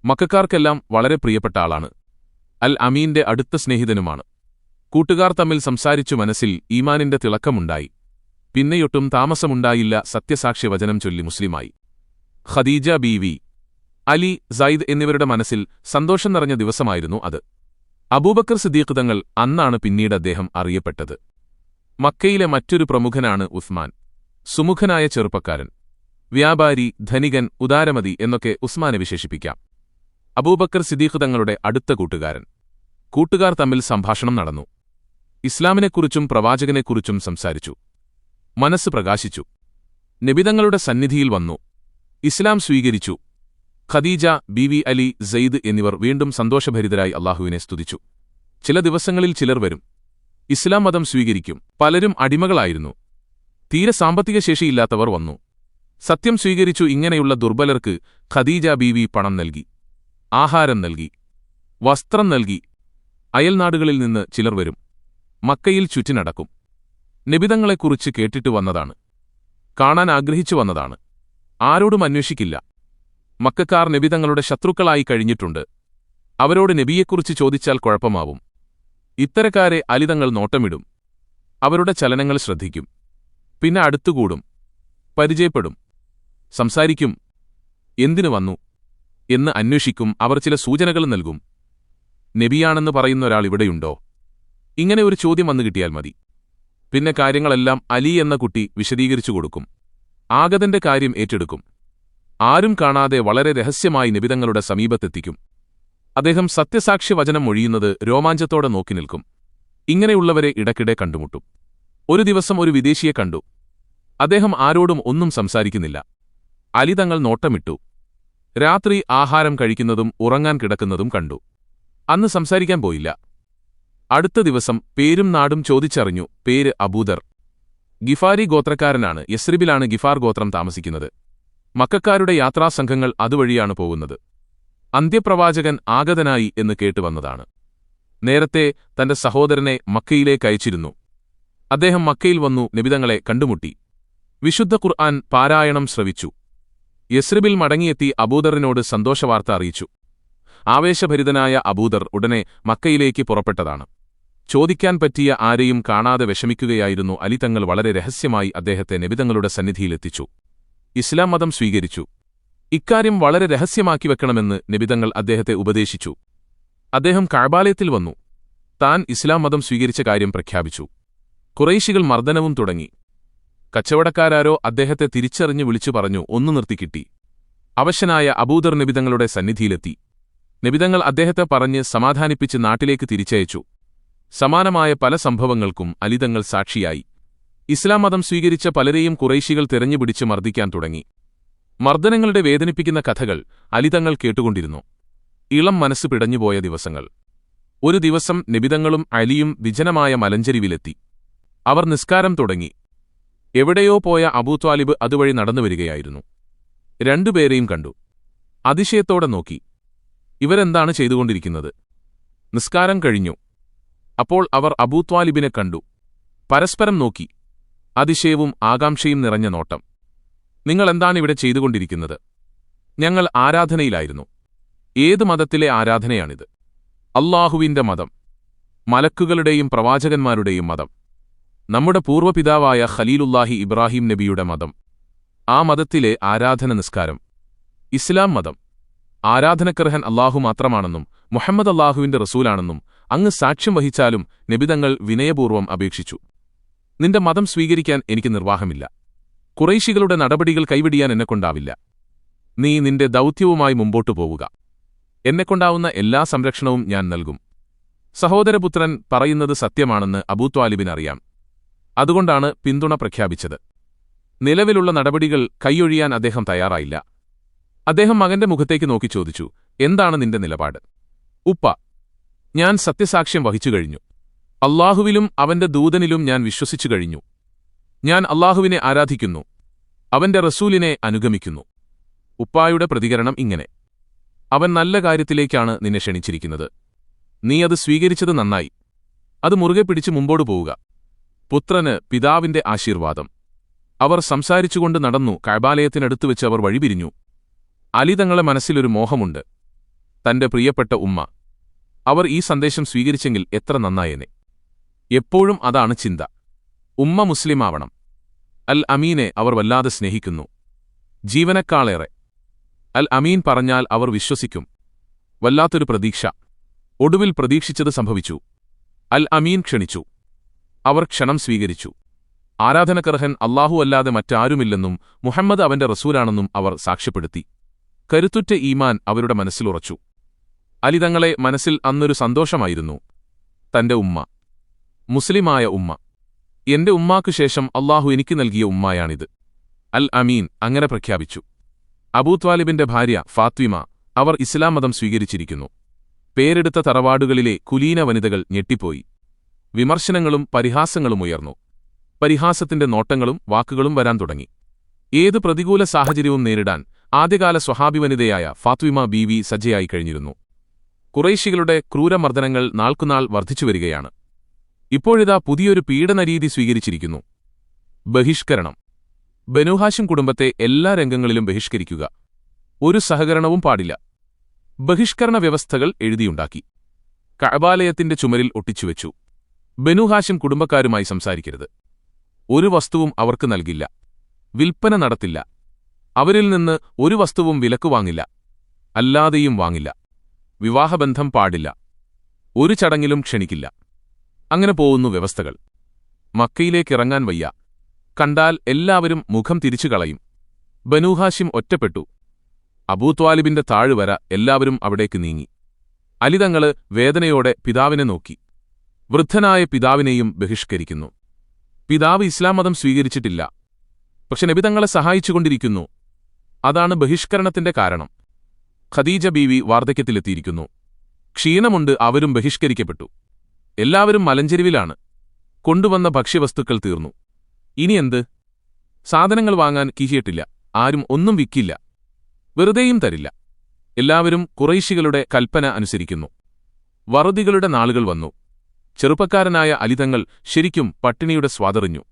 മക്കക്കാർക്കെല്ലാം വളരെ പ്രിയപ്പെട്ട ആളാണ്. അൽ അമീന്റെ അടുത്ത സ്നേഹിതനുമാണ്. കൂട്ടുകാർ തമ്മിൽ സംസാരിച്ചു മനസ്സിൽ ഈമാനിന്റെ തിളക്കമുണ്ടായി. പിന്നെയൊട്ടും താമസമുണ്ടായില്ല, സത്യസാക്ഷ്യവചനം ചൊല്ലി മുസ്ലിമായി. ഖദീജ ബീവി, അലി, സയ്ദ് എന്നിവരുടെ മനസ്സിൽ സന്തോഷം നിറഞ്ഞ ദിവസമായിരുന്നു അത്. അബൂബക്കർ സിദ്ദീഖ് തങ്ങൾ അന്നാണ് പിന്നീട് അദ്ദേഹം അറിയപ്പെട്ടത്. മക്കയിലെ മറ്റൊരു പ്രമുഖനാണ് ഉസ്മാൻ. സുമുഖനായ ചെറുപ്പക്കാരൻ, വ്യാപാരി, ധനികൻ, ഉദാരമതി എന്നൊക്കെ ഉസ്മാനെ വിശേഷിപ്പിക്കാം. അബൂബക്കർ സിദ്ദീഖ് തങ്ങളുടെ അടുത്ത കൂട്ടുകാരൻ. കൂട്ടുകാർ തമ്മിൽ സംഭാഷണം നടന്നു. ഇസ്ലാമിനെക്കുറിച്ചും പ്രവാചകനെക്കുറിച്ചും സംസാരിച്ചു. മനസ്സ് പ്രകാശിച്ചു. നബിതങ്ങളുടെ സന്നിധിയിൽ വന്നു. ഇസ്ലാം സ്വീകരിച്ചു. ഖദീജ ബീവി, അലി, സയ്ദ് എന്നിവർ വീണ്ടും സന്തോഷഭരിതരായി അല്ലാഹുവിനെ സ്തുതിച്ചു. ചില ദിവസങ്ങളിൽ ചിലർ വരും, ഇസ്ലാം മതം സ്വീകരിക്കും. പലരും അടിമകളായിരുന്നു. തീരെ സാമ്പത്തിക ശേഷിയില്ലാത്തവർ വന്നു, സത്യം സ്വീകരിച്ചു. ഇങ്ങനെയുള്ള ദുർബലർക്ക് ഖദീജ ബീവി പണം നൽകി, ആഹാരം നൽകി, വസ്ത്രം നൽകി. അയൽനാടുകളിൽ നിന്ന് ചിലർ വരും, മക്കയിൽ ചുറ്റിനടക്കും. നബിതങ്ങളെക്കുറിച്ച് കേട്ടിട്ട് വന്നതാണ്, കാണാൻ ആഗ്രഹിച്ചു വന്നതാണ്. ആരോടും അന്വേഷിക്കില്ല. മക്കക്കാർ നബിതങ്ങളുടെ ശത്രുക്കളായി കഴിഞ്ഞിട്ടുണ്ട്. അവരോട് നബിയെക്കുറിച്ച് ചോദിച്ചാൽ കുഴപ്പമാവും. ഇത്തരക്കാരെ അലിതങ്ങൾ നോട്ടമിടും. അവരുടെ ചലനങ്ങൾ ശ്രദ്ധിക്കും. പിന്നെ അടുത്തുകൂടും, പരിചയപ്പെടും, സംസാരിക്കും. എന്തിനു വന്നു എന്ന് അന്വേഷിക്കും. അവർ ചില സൂചനകൾ നൽകും. നബിയാണെന്ന് പറയുന്നൊരാൾ ഇവിടെയുണ്ടോ? ഇങ്ങനെ ഒരു ചോദ്യം വന്നു കിട്ടിയാൽ മതി. പിന്നെ കാര്യങ്ങളെല്ലാം അലി എന്ന കുട്ടി വിശദീകരിച്ചു കൊടുക്കും. ആഗതന്റെ കാര്യം ഏറ്റെടുക്കും. ആരും കാണാതെ വളരെ രഹസ്യമായി നബിതങ്ങളുടെ സമീപത്തെത്തിക്കും. അദ്ദേഹം സത്യസാക്ഷ്യവചനം മൊഴിയുന്നത് രോമാഞ്ചത്തോടെ നോക്കി നിൽക്കും. ഇങ്ങനെയുള്ളവരെ ഇടയ്ക്കിടെ കണ്ടുമുട്ടും. ഒരു ദിവസം ഒരു വിദേശിയെ കണ്ടു. അദ്ദേഹം ആരോടും ഒന്നും സംസാരിക്കുന്നില്ല. അലി തങ്ങൾ നോട്ടമിട്ടു. രാത്രി ആഹാരം കഴിക്കുന്നതും ഉറങ്ങാൻ കിടക്കുന്നതും കണ്ടു. അന്ന് സംസാരിക്കാൻ പോയില്ല. അടുത്ത ദിവസം പേരും നാടും ചോദിച്ചറിഞ്ഞു. പേര് അബൂദർ. ഗിഫാരി ഗോത്രക്കാരനാണ്. യസ്രിബിലാണ് ഗിഫാർ ഗോത്രം താമസിക്കുന്നത്. മക്കക്കാരുടെ യാത്രാസംഘങ്ങൾ അതുവഴിയാണ് പോകുന്നത്. അന്ത്യപ്രവാചകൻ ആഗതനായി എന്ന് കേട്ടുവന്നതാണ്. നേരത്തെ തന്റെ സഹോദരനെ മക്കയിലേക്ക് അയച്ചിരുന്നു. അദ്ദേഹം മക്കയിൽ വന്നു നബിതങ്ങളെ കണ്ടുമുട്ടി. വിശുദ്ധ ഖുർആൻ പാരായണം ശ്രവിച്ചു. യസ്രിബിൽ മടങ്ങിയെത്തി അബൂദറിനോട് സന്തോഷവാർത്ത അറിയിച്ചു. ആവേശഭരിതനായ അബൂദർ ഉടനെ മക്കയിലേക്ക് പുറപ്പെട്ടതാണ്. ചോദിക്കാൻ പറ്റിയ ആരെയും കാണാതെ വിഷമിക്കുകയായിരുന്നു അലി തങ്ങൾ. വളരെ രഹസ്യമായി അദ്ദേഹത്തെ നബിതങ്ങളുടെ സന്നിധിയിലെത്തിച്ചു. ഇസ്ലാം മതം സ്വീകരിച്ചു. ഇക്കാര്യം വളരെ രഹസ്യമാക്കി വെക്കണമെന്ന് നബിതങ്ങൾ അദ്ദേഹത്തെ ഉപദേശിച്ചു. അദ്ദേഹം കഅബാലയത്തിൽ വന്നു. താൻ ഇസ്ലാം മതം സ്വീകരിച്ച കാര്യം പ്രഖ്യാപിച്ചു. ഖുറൈശികൾ മർദ്ദനവും തുടങ്ങി. കച്ചവടക്കാരാരോ അദ്ദേഹത്തെ തിരിച്ചറിഞ്ഞു വിളിച്ചു പറഞ്ഞു, ഒന്നു നിർത്തിക്കിട്ടി. അവശനായ അബൂദർ നബിതങ്ങളുടെ സന്നിധിയിലെത്തി. നബിതങ്ങൾ അദ്ദേഹത്തെ പറഞ്ഞ് സമാധാനിപ്പിച്ച് നാട്ടിലേക്ക് തിരിച്ചയച്ചു. സമാനമായ പല സംഭവങ്ങൾക്കും അലിതങ്ങൾ സാക്ഷിയായി. ഇസ്ലാം മതം സ്വീകരിച്ച പലരെയും ഖുറൈശികൾ തെരഞ്ഞുപിടിച്ച് മർദ്ദിക്കാൻ തുടങ്ങി. മർദ്ദനങ്ങളുടെ വേദനിപ്പിക്കുന്ന കഥകൾ അലിതങ്ങൾ കേട്ടുകൊണ്ടിരുന്നു. ഇളം മനസ്സ് പിടഞ്ഞുപോയ ദിവസങ്ങൾ. ഒരു ദിവസം നബിതങ്ങളും അലിയും വിജനമായ മലഞ്ചരിവിലെത്തി. അവർ നിസ്കാരം തുടങ്ങി. എവിടെയോ പോയ അബൂത്വാലിബ് അതുവഴി നടന്നുവരികയായിരുന്നു. രണ്ടുപേരെയും കണ്ടു. അതിശയത്തോടെ നോക്കി. ഇവരെന്താണ് ചെയ്തുകൊണ്ടിരിക്കുന്നത്? നിസ്കാരം കഴിഞ്ഞു. അപ്പോൾ അവർ അബൂത്വാലിബിനെ കണ്ടു. പരസ്പരം നോക്കി. അതിശയവും ആകാംക്ഷയും നിറഞ്ഞ നോട്ടം. നിങ്ങളെന്താണിവിടെ ചെയ്തുകൊണ്ടിരിക്കുന്നത്? ഞങ്ങൾ ആരാധനയിലായിരുന്നു. ഏത് മതത്തിലെ ആരാധനയാണിത്? അല്ലാഹുവിന്റെ മതം, മലക്കുകളുടെയും പ്രവാചകന്മാരുടെയും മതം, നമ്മുടെ പൂർവ്വപിതാവായ ഖലീലുല്ലാഹി ഇബ്രാഹിം നബിയുടെ മതം. ആ മതത്തിലെ ആരാധന നിസ്കാരം. ഇസ്ലാം മതം ആരാധനക്കർഹൻ അല്ലാഹു മാത്രമാണെന്നും മുഹമ്മദ് അല്ലാഹുവിന്റെ റസൂലാണെന്നും അങ്ങ് സാക്ഷ്യം വഹിച്ചാലും നബിതങ്ങൾ വിനയപൂർവ്വം അപേക്ഷിച്ചു. നിന്റെ മതം സ്വീകരിക്കാൻ എനിക്ക് നിർവാഹമില്ല. ഖുറൈശികളുടെ നടപടികൾ കൈവിടിയാൻ എന്നെക്കൊണ്ടാവില്ല. നീ നിന്റെ ദൗത്യവുമായി മുമ്പോട്ടു പോവുക. എന്നെക്കൊണ്ടാവുന്ന എല്ലാ സംരക്ഷണവും ഞാൻ നൽകും. സഹോദരപുത്രൻ പറയുന്നത് സത്യമാണെന്ന് അബൂത്വാലിബിനറിയാം. അതുകൊണ്ടാണ് പിന്തുണ പ്രഖ്യാപിച്ചത്. നിലവിലുള്ള നടപടികൾ കൈയൊഴിയാൻ അദ്ദേഹം തയ്യാറായില്ല. അദ്ദേഹം മകന്റെ മുഖത്തേക്ക് നോക്കി ചോദിച്ചു, എന്താണ് നിന്റെ നിലപാട്? ഉപ്പ, ഞാൻ സത്യസാക്ഷ്യം വഹിച്ചു കഴിഞ്ഞു. അല്ലാഹുവിലും അവന്റെ ദൂതനിലും ഞാൻ വിശ്വസിച്ചു കഴിഞ്ഞു. ഞാൻ അല്ലാഹുവിനെ ആരാധിക്കുന്നു, അവന്റെ റസൂലിനെ അനുഗമിക്കുന്നു. ഉപ്പായുടെ പ്രതികരണം ഇങ്ങനെ: അവൻ നല്ല കാര്യത്തിലേക്കാണ് നിന്നെ ക്ഷണിച്ചിരിക്കുന്നത്. നീ അത് സ്വീകരിച്ചത് നന്നായി. അത് മുറുകെ പിടിച്ച് മുമ്പോട്ടു പോവുക. പുത്രന് പിതാവിന്റെ ആശീർവാദം. അവർ സംസാരിച്ചുകൊണ്ട് നടന്നു. കഅബാലയത്തിനടുത്തുവെച്ച് അവർ വഴിപിരിഞ്ഞു. അലി തങ്ങളെ മനസ്സിലൊരു മോഹമുണ്ട്. തന്റെ പ്രിയപ്പെട്ട ഉമ്മ. അവർ ഈ സന്ദേശം സ്വീകരിച്ചെങ്കിൽ എത്ര നന്നായേനെ. എപ്പോഴും അതാണ് ചിന്ത. ഉമ്മ മുസ്ലിമാവണം. അൽ അമീനെ അവർ വല്ലാതെ സ്നേഹിക്കുന്നു, ജീവനക്കാളേറെ. അൽ അമീൻ പറഞ്ഞാൽ അവർ വിശ്വസിക്കും. വല്ലാത്തൊരു പ്രതീക്ഷ. ഒടുവിൽ പ്രതീക്ഷിച്ചത് സംഭവിച്ചു. അൽ അമീൻ ക്ഷണിച്ചു. അവർ ക്ഷണം സ്വീകരിച്ചു. ആരാധനക്കർഹൻ അല്ലാഹു അല്ലാതെ മറ്റാരുമില്ലെന്നും മുഹമ്മദ് അവന്റെ റസൂലാണെന്നും അവർ സാക്ഷ്യപ്പെടുത്തി. കരുത്തുറ്റ ഈമാൻ അവരുടെ മനസ്സിലുറച്ചു. അലി തങ്ങളെ മനസ്സിൽ അന്നൊരു സന്തോഷമായിരുന്നു. തന്റെ ഉമ്മ, മുസ്ലിമായ ഉമ്മ. എന്റെ ഉമ്മാക്കു ശേഷം അല്ലാഹു എനിക്ക് നൽകിയ ഉമ്മായാണിത്. അൽ അമീൻ അങ്ങനെ പ്രഖ്യാപിച്ചു. അബൂത്വാലിബിന്റെ ഭാര്യ ഫാത്വിമ, അവർ ഇസ്ലാം മതം സ്വീകരിച്ചിരിക്കുന്നു. പേരെടുത്ത തറവാടുകളിലെ കുലീന വനിതകൾ ഞെട്ടിപ്പോയി. വിമർശനങ്ങളും പരിഹാസങ്ങളും ഉയർന്നു. പരിഹാസത്തിന്റെ നോട്ടങ്ങളും വാക്കുകളും വരാൻ തുടങ്ങി. ഏത് പ്രതികൂല സാഹചര്യവും നേരിടാൻ ആദ്യകാല സ്വഹാബി വനിതയായ ഫാത്വിമ ബീവി സജ്ജയായി കഴിഞ്ഞിരുന്നു. ഖുറൈശികളുടെ ക്രൂരമർദ്ദനങ്ങൾ നാൾക്കുനാൾ വർദ്ധിച്ചുവരികയാണ്. ഇപ്പോഴിതാ പുതിയൊരു പീഡനരീതി സ്വീകരിച്ചിരിക്കുന്നു: ബഹിഷ്കരണം. ബനൂ ഹാശിം കുടുംബത്തെ എല്ലാ രംഗങ്ങളിലും ബഹിഷ്കരിക്കുക. ഒരു സഹകരണവും പാടില്ല. ബഹിഷ്കരണ വ്യവസ്ഥകൾ എഴുതിയുണ്ടാക്കി. കഅബാലയത്തിന്റെ ചുമരിൽ ഒട്ടിച്ചുവെച്ചു. ബനൂ ഹാശിം കുടുംബക്കാരുമായി സംസാരിക്കരുത്. ഒരു വസ്തുവും അവർക്ക് നൽകില്ല. വിൽപ്പന നടത്തില്ല. അവരിൽ നിന്ന് ഒരു വസ്തുവും വിലക്കു വാങ്ങില്ല. അല്ലാതെയും വാങ്ങില്ല. വിവാഹബന്ധം പാടില്ല. ഒരു ചടങ്ങിലും ക്ഷണിക്കില്ല. അങ്ങനെ പോകുന്നു വ്യവസ്ഥകൾ. മക്കയിലേക്കിറങ്ങാൻ വയ്യ. കണ്ടാൽ എല്ലാവരും മുഖം തിരിച്ചു കളയും. ബനൂ ഹാശിം ഒറ്റപ്പെട്ടു. അബൂത്വാലിബിന്റെ താഴ്വര എല്ലാവരും അവിടേക്ക് നീങ്ങി. അലി തങ്ങള് വേദനയോടെ പിതാവിനെ നോക്കി. വൃദ്ധനായ പിതാവിനെയും ബഹിഷ്കരിക്കുന്നു. പിതാവ് ഇസ്ലാം മതം സ്വീകരിച്ചിട്ടില്ല, പക്ഷെ നബി തങ്ങളെ സഹായിച്ചുകൊണ്ടിരിക്കുന്നു. അതാണ് ബഹിഷ്കരണത്തിന്റെ കാരണം. ഖദീജ ബീവി വാർദ്ധക്യത്തിലെത്തിയിരിക്കുന്നു. ക്ഷീണമുണ്ട്. അവരും ബഹിഷ്കരിക്കപ്പെട്ടു. എല്ലാവരും മലഞ്ചെരിവിലാണ്. കൊണ്ടുവന്ന ഭക്ഷ്യവസ്തുക്കൾ തീർന്നു. ഇനിയെന്ത്? സാധനങ്ങൾ വാങ്ങാൻ കിഴിയിട്ടില്ല. ആരും ഒന്നും വിക്കില്ല. വെറുതെയും തരില്ല. എല്ലാവരും ഖുറൈശികളുടെ കൽപ്പന അനുസരിക്കുന്നു. വറുതികളുടെ നാളുകൾ വന്നു. ചെറുപ്പക്കാരനായ അലിതങ്ങൾ ശരിക്കും പട്ടിണിയുടെ സ്വാദറിഞ്ഞു.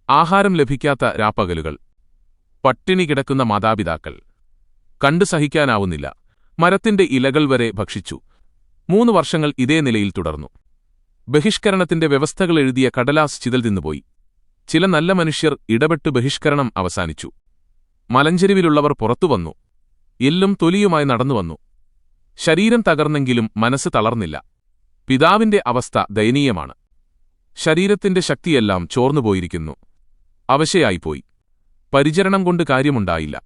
ആഹാരം ലഭിക്കാത്ത രാപ്പകലുകൾ. പട്ടിണി കിടക്കുന്ന മാതാപിതാക്കൾ. കണ്ടു സഹിക്കാനാവുന്നില്ല. മരത്തിന്റെ ഇലകൾ വരെ ഭക്ഷിച്ചു. 3 വർഷങ്ങൾ ഇതേ നിലയിൽ തുടർന്നു. ബഹിഷ്കരണത്തിന്റെ വ്യവസ്ഥകൾ എഴുതിയ കടലാസ് ചിതൽ തിന്നുപോയി. ചില നല്ല മനുഷ്യർ ഇടപെട്ട് ബഹിഷ്കരണം അവസാനിച്ചു. മലഞ്ചെരിവിലുള്ളവർ പുറത്തുവന്നു. എല്ലും തൊലിയുമായി നടന്നുവന്നു. ശരീരം തകർന്നെങ്കിലും മനസ്സ് തളർന്നില്ല. പിതാവിന്റെ അവസ്ഥ ദയനീയമാണ്. ശരീരത്തിന്റെ ശക്തിയെല്ലാം ചോർന്നുപോയിരിക്കുന്നു. അവശയായിപ്പോയി. പരിചരണം കൊണ്ട് കാര്യമുണ്ടായില്ല.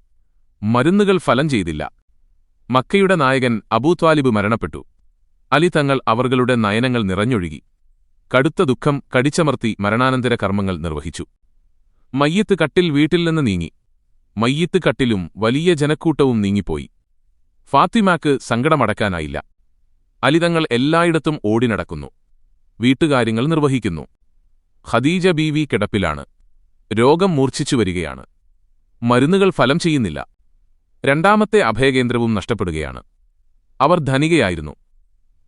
മരുന്നുകൾ ഫലം ചെയ്തില്ല. മക്കയുടെ നായകൻ അബൂത്വാലിബ് മരണപ്പെട്ടു. അലി തങ്ങൾ അവர்களுടെ നയനങ്ങൾ നിറഞ്ഞൊഴുകി. കടുത്ത ദുഃഖം കടിച്ചമർത്തി മരണാനന്തര കർമ്മങ്ങൾ നിർവഹിച്ചു. മയ്യിത്ത് കട്ടിൽ വീട്ടിൽ നിന്ന് നീങ്ങി. മയ്യിത്ത് കട്ടിലും വലിയ ജനക്കൂട്ടവും നീങ്ങിപ്പോയി. ഫാത്തിമാക്ക് സങ്കടമടക്കാനായില്ല. അലിതങ്ങൾ എല്ലായിടത്തും ഓടിനടക്കുന്നു. വീട്ടുകാര്യങ്ങൾ നിർവഹിക്കുന്നു. ഖദീജ ബീവി കിടപ്പിലാണ്. രോഗം മൂർച്ഛിച്ചു വരികയാണ്. മരുന്നുകൾ ഫലം ചെയ്യുന്നില്ല. രണ്ടാമത്തെ അഭയകേന്ദ്രവും നഷ്ടപ്പെടുകയാണ്. അവർ ധനികയായിരുന്നു.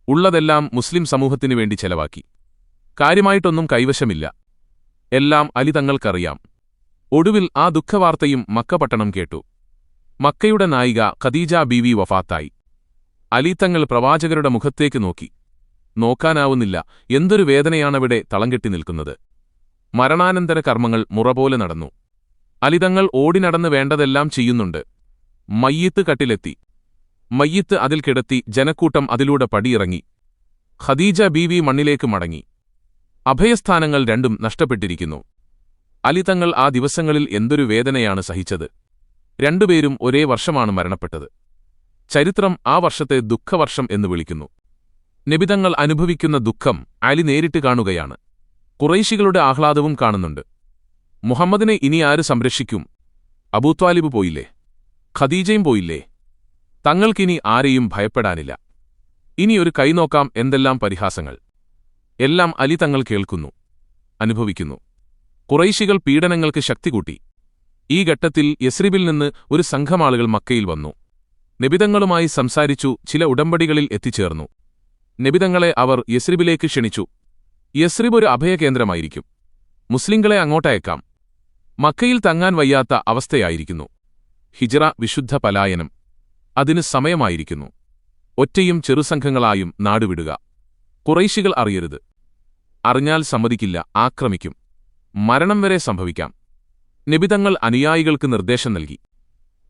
ഉള്ളതെല്ലാം മുസ്ലിം സമൂഹത്തിനു വേണ്ടി ചെലവാക്കി. കാര്യമായിട്ടൊന്നും കൈവശമില്ല. എല്ലാം അലി തങ്ങൾക്കറിയാം. ഒടുവിൽ ആ ദുഃഖവാർത്തയും മക്ക പട്ടണം കേട്ടു. മക്കയുടെ നായിക ഖദീജ ബീവി വഫാത്തായി. അലി തങ്ങൾ പ്രവാചകരുടെ മുഖത്തേക്ക് നോക്കി. നോക്കാനാവുന്നില്ല. എന്തൊരു വേദനയാണവിടെ തളംകെട്ടി നിൽക്കുന്നത്. മരണാനന്തര കർമ്മങ്ങൾ മുറപോലെ നടന്നു. അലിതങ്ങൾ ഓടിനടന്ന് വേണ്ടതെല്ലാം ചെയ്യുന്നുണ്ട്. മയ്യിത്ത് കട്ടിലെത്തി. മയ്യിത്ത് അതിൽ കിടത്തി. ജനക്കൂട്ടം അതിലൂടെ പടിയിറങ്ങി. ഖദീജ ബീവി മണ്ണിലേക്ക് മടങ്ങി. അഭയസ്ഥാനങ്ങൾ രണ്ടും നഷ്ടപ്പെട്ടിരിക്കുന്നു. അലിതങ്ങൾ ആ ദിവസങ്ങളിൽ എന്തൊരു വേദനയാണ് സഹിച്ചത്. രണ്ടുപേരും ഒരേ വർഷമാണ് മരണപ്പെട്ടത്. ചരിത്രം ആ വർഷത്തെ ദുഃഖവർഷം എന്ന് വിളിക്കുന്നു. നബിതങ്ങൾ അനുഭവിക്കുന്ന ദുഃഖം അലി നേരിട്ട് കാണുകയാണ്. ഖുറൈശികളുടെ ആഹ്ലാദവും കാണുന്നുണ്ട്. മുഹമ്മദിനെ ഇനി ആര് സംരക്ഷിക്കും? അബൂത്വാലിബ് പോയില്ലേ? ഖദീജയും പോയില്ലേ? തങ്ങൾക്കിനി ആരെയും ഭയപ്പെടാനില്ല. ഇനി ഒരു കൈനോക്കാം. എന്തെല്ലാം പരിഹാസങ്ങൾ! എല്ലാം അലി തങ്ങൾ കേൾക്കുന്നു, അനുഭവിക്കുന്നു. ഖുറൈശികൾ പീഡനങ്ങൾക്ക് ശക്തി കൂട്ടി. ഈ ഘട്ടത്തിൽ യസ്രിബിൽ നിന്ന് ഒരു സംഘമാളുകൾ മക്കയിൽ വന്നു. നബിതങ്ങളുമായി സംസാരിച്ചു. ചില ഉടമ്പടികളിൽ എത്തിച്ചേർന്നു. നബിതങ്ങളെ അവർ യസ്രിബിലേക്ക് ക്ഷണിച്ചു. യസ്രിബ് ഒരു അഭയകേന്ദ്രമായിരിക്കും. മുസ്ലിങ്ങളെ അങ്ങോട്ടയക്കാം. മക്കയിൽ തങ്ങാൻ വയ്യാത്ത അവസ്ഥയായിരിക്കുന്നു. ഹിജ്റ, വിശുദ്ധ പലായനം, അതിന് സമയമായിരിക്കുന്നു. ഒറ്റയും ചെറുസംഘങ്ങളായും നാടുവിടുക. ഖുറൈശികൾ അറിയരുത്. അറിഞ്ഞാൽ സമ്മതിക്കില്ല, ആക്രമിക്കും. മരണം വരെ സംഭവിക്കാം. നബിതങ്ങൾ അനുയായികൾക്ക് നിർദ്ദേശം നൽകി.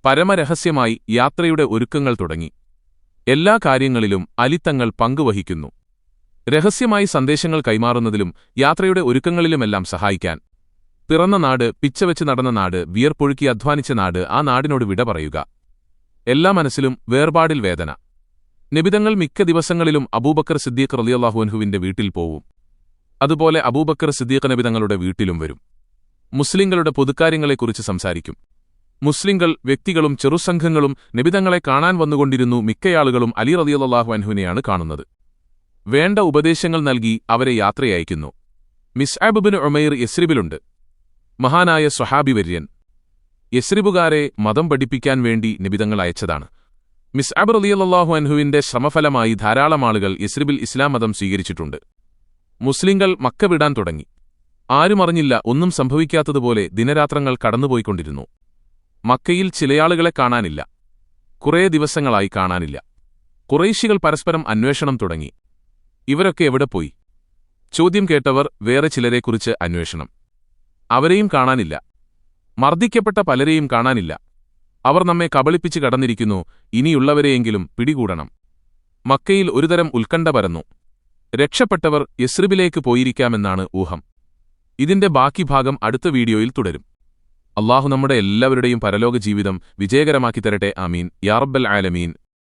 പരമരഹസ്യമായി യാത്രയുടെ ഒരുക്കങ്ങൾ തുടങ്ങി. എല്ലാ കാര്യങ്ങളിലും അലിത്തങ്ങൾ പങ്കുവഹിക്കുന്നു. രഹസ്യമായി സന്ദേശങ്ങൾ കൈമാറുന്നതിലും യാത്രയുടെ ഒരുക്കങ്ങളിലുമെല്ലാം സഹായിക്കാൻ. പിറന്ന നാട്, പിച്ചവെച്ച് നടന്ന നാട്, വിയർപ്പൊഴുക്കി അധ്വാനിച്ച നാട്, ആ നാടിനോട് വിട പറയുക. എല്ലാ മനസ്സിലും വേർപാടിൽ വേദന. നബിതങ്ങൾ മിക്ക ദിവസങ്ങളിലും അബൂബക്കർ സിദ്ദീഖ് റളിയല്ലാഹു അൻഹുവിന്റെ വീട്ടിൽ പോവും. അതുപോലെ അബൂബക്കർ സിദ്ദീഖ് നബിതങ്ങളുടെ വീട്ടിലും വരും. മുസ്ലിങ്ങളുടെ പൊതുക്കാര്യങ്ങളെക്കുറിച്ച് സംസാരിക്കും. മുസ്ലിങ്ങൾ, വ്യക്തികളും ചെറുസംഘങ്ങളും നബിതങ്ങളെ കാണാൻ വന്നുകൊണ്ടിരുന്നു. മിക്കയാളുകളും അലി റളിയല്ലാഹു അൻഹുവിനെയാണ് കാണുന്നത്. വേണ്ട ഉപദേശങ്ങൾ നൽകി അവരെ യാത്രയയക്കുന്നു. മിസ്അബ് ബിൻ ഉമൈർ യസ്രിബിലുണ്ട്. മഹാനായ സ്വഹാബി വര്യൻ. യസ്രിബുകാരെ മതം പഠിപ്പിക്കാൻ വേണ്ടി നബിതങ്ങൾ അയച്ചതാണ്. മിസ്അബ് റളിയല്ലാഹു അൻഹുവിന്റെ ശ്രമഫലമായി ധാരാളം ആളുകൾ യസ്രിബിൽ ഇസ്ലാം മതം സ്വീകരിച്ചിട്ടുണ്ട്. മുസ്ലിങ്ങൾ മക്ക വിടാൻ തുടങ്ങി. ആരുമറിഞ്ഞില്ല, ഒന്നും സംഭവിക്കാത്തതുപോലെ ദിനരാത്രങ്ങൾ കടന്നുപോയിക്കൊണ്ടിരുന്നു. മക്കയിൽ ചിലയാളുകളെ കാണാനില്ല. കുറേ ദിവസങ്ങളായി കാണാനില്ല. ഖുറൈശികൾ പരസ്പരം അന്വേഷണം തുടങ്ങി. ഇവരൊക്കെ എവിടെ പോയി? ചോദ്യം കേട്ടവർ വേറെ ചിലരെക്കുറിച്ച് അന്വേഷണം. അവരെയും കാണാനില്ല. മർദ്ദിക്കപ്പെട്ട പലരെയും കാണാനില്ല. അവർ നമ്മെ കബളിപ്പിച്ച് കടന്നിരിക്കുന്നു. ഇനിയുള്ളവരെയെങ്കിലും പിടികൂടണം. മക്കയിൽ ഒരുതരം ഉത്കണ്ഠ പരന്നു. രക്ഷപ്പെട്ടവർ യസ്രിബിലേക്ക് പോയിരിക്കാമെന്നാണ് ഊഹം. ഇതിന്റെ ബാക്കി ഭാഗം അടുത്ത വീഡിയോയിൽ തുടരും. അല്ലാഹു നമ്മുടെ എല്ലാവരുടെയും പരലോക ജീവിതം വിജയകരമാക്കി തരട്ടെ. ആമീൻ യാ റബ്ബൽ ആലമീൻ.